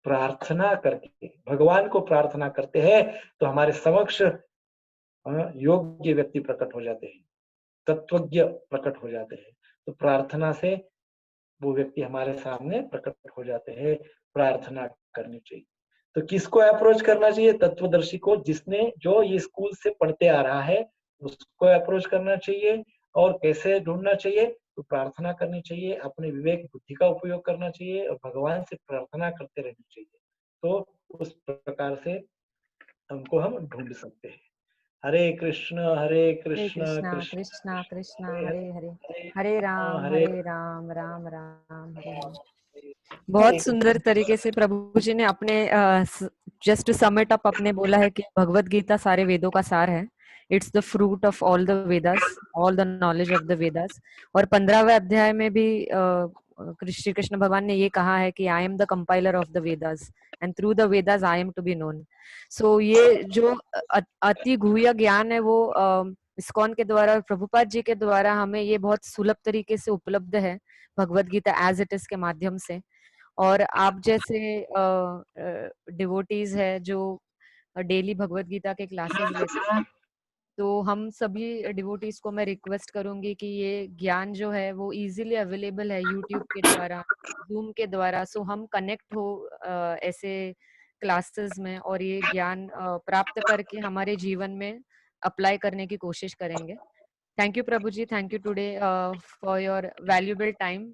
प्रार्थना करके, भगवान को प्रार्थना करते हैं तो हमारे समक्ष योग्य व्यक्ति प्रकट हो जाते हैं, तत्वज्ञ प्रकट हो जाते हैं। तो प्रार्थना से वो व्यक्ति हमारे सामने प्रकट हो जाते हैं। प्रार्थना करनी चाहिए। तो किसको अप्रोच करना चाहिए? तत्वदर्शी को, जिसने जो ये स्कूल से पढ़ते आ रहा है उसको अप्रोच करना चाहिए। और कैसे ढूंढना चाहिए? तो प्रार्थना करनी चाहिए, अपने विवेक बुद्धि का उपयोग करना चाहिए और भगवान से प्रार्थना करते रहना चाहिए। तो उस प्रकार से हमको हम ढूंढ सकते हैं। हरे कृष्ण हरे कृष्ण कृष्णा कृष्ण कृष्णा कृष्णा हरे हरे हरे, हरे हरे हरे राम राम राम हरे हरे। Hare बहुत सुंदर Krishna. तरीके से प्रभु जी ने अपने just to sum it up अपने बोला है कि भगवत गीता सारे वेदों का सार है। It's the fruit of all the Vedas, all the knowledge of the Vedas. और 15वें अध्याय में भी श्री कृष्ण भगवान ने ये कहा है कि I am the compiler of the Vedas and through the Vedas I am to be known. So ये जो अति गुह्य ज्ञान है वो इस्कॉन के द्वारा और प्रभुपाद जी के द्वारा हमें ये बहुत सुलभ तरीके से उपलब्ध है, Bhagavad Gita as it is के माध्यम से। और आप जैसे डिवोटीज है जो डेली भगवत गीता के क्लासेस लेते हैं, तो हम सभी डिवोटीज को मैं रिक्वेस्ट करूंगी कि ये ज्ञान जो है वो इजीली अवेलेबल है यूट्यूब के द्वारा, जूम के द्वारा। सो हम कनेक्ट हो ऐसे क्लासेस में और ये ज्ञान प्राप्त करके हमारे जीवन में अप्लाई करने की कोशिश करेंगे। Thank you Prabhu ji, thank you today for your valuable time.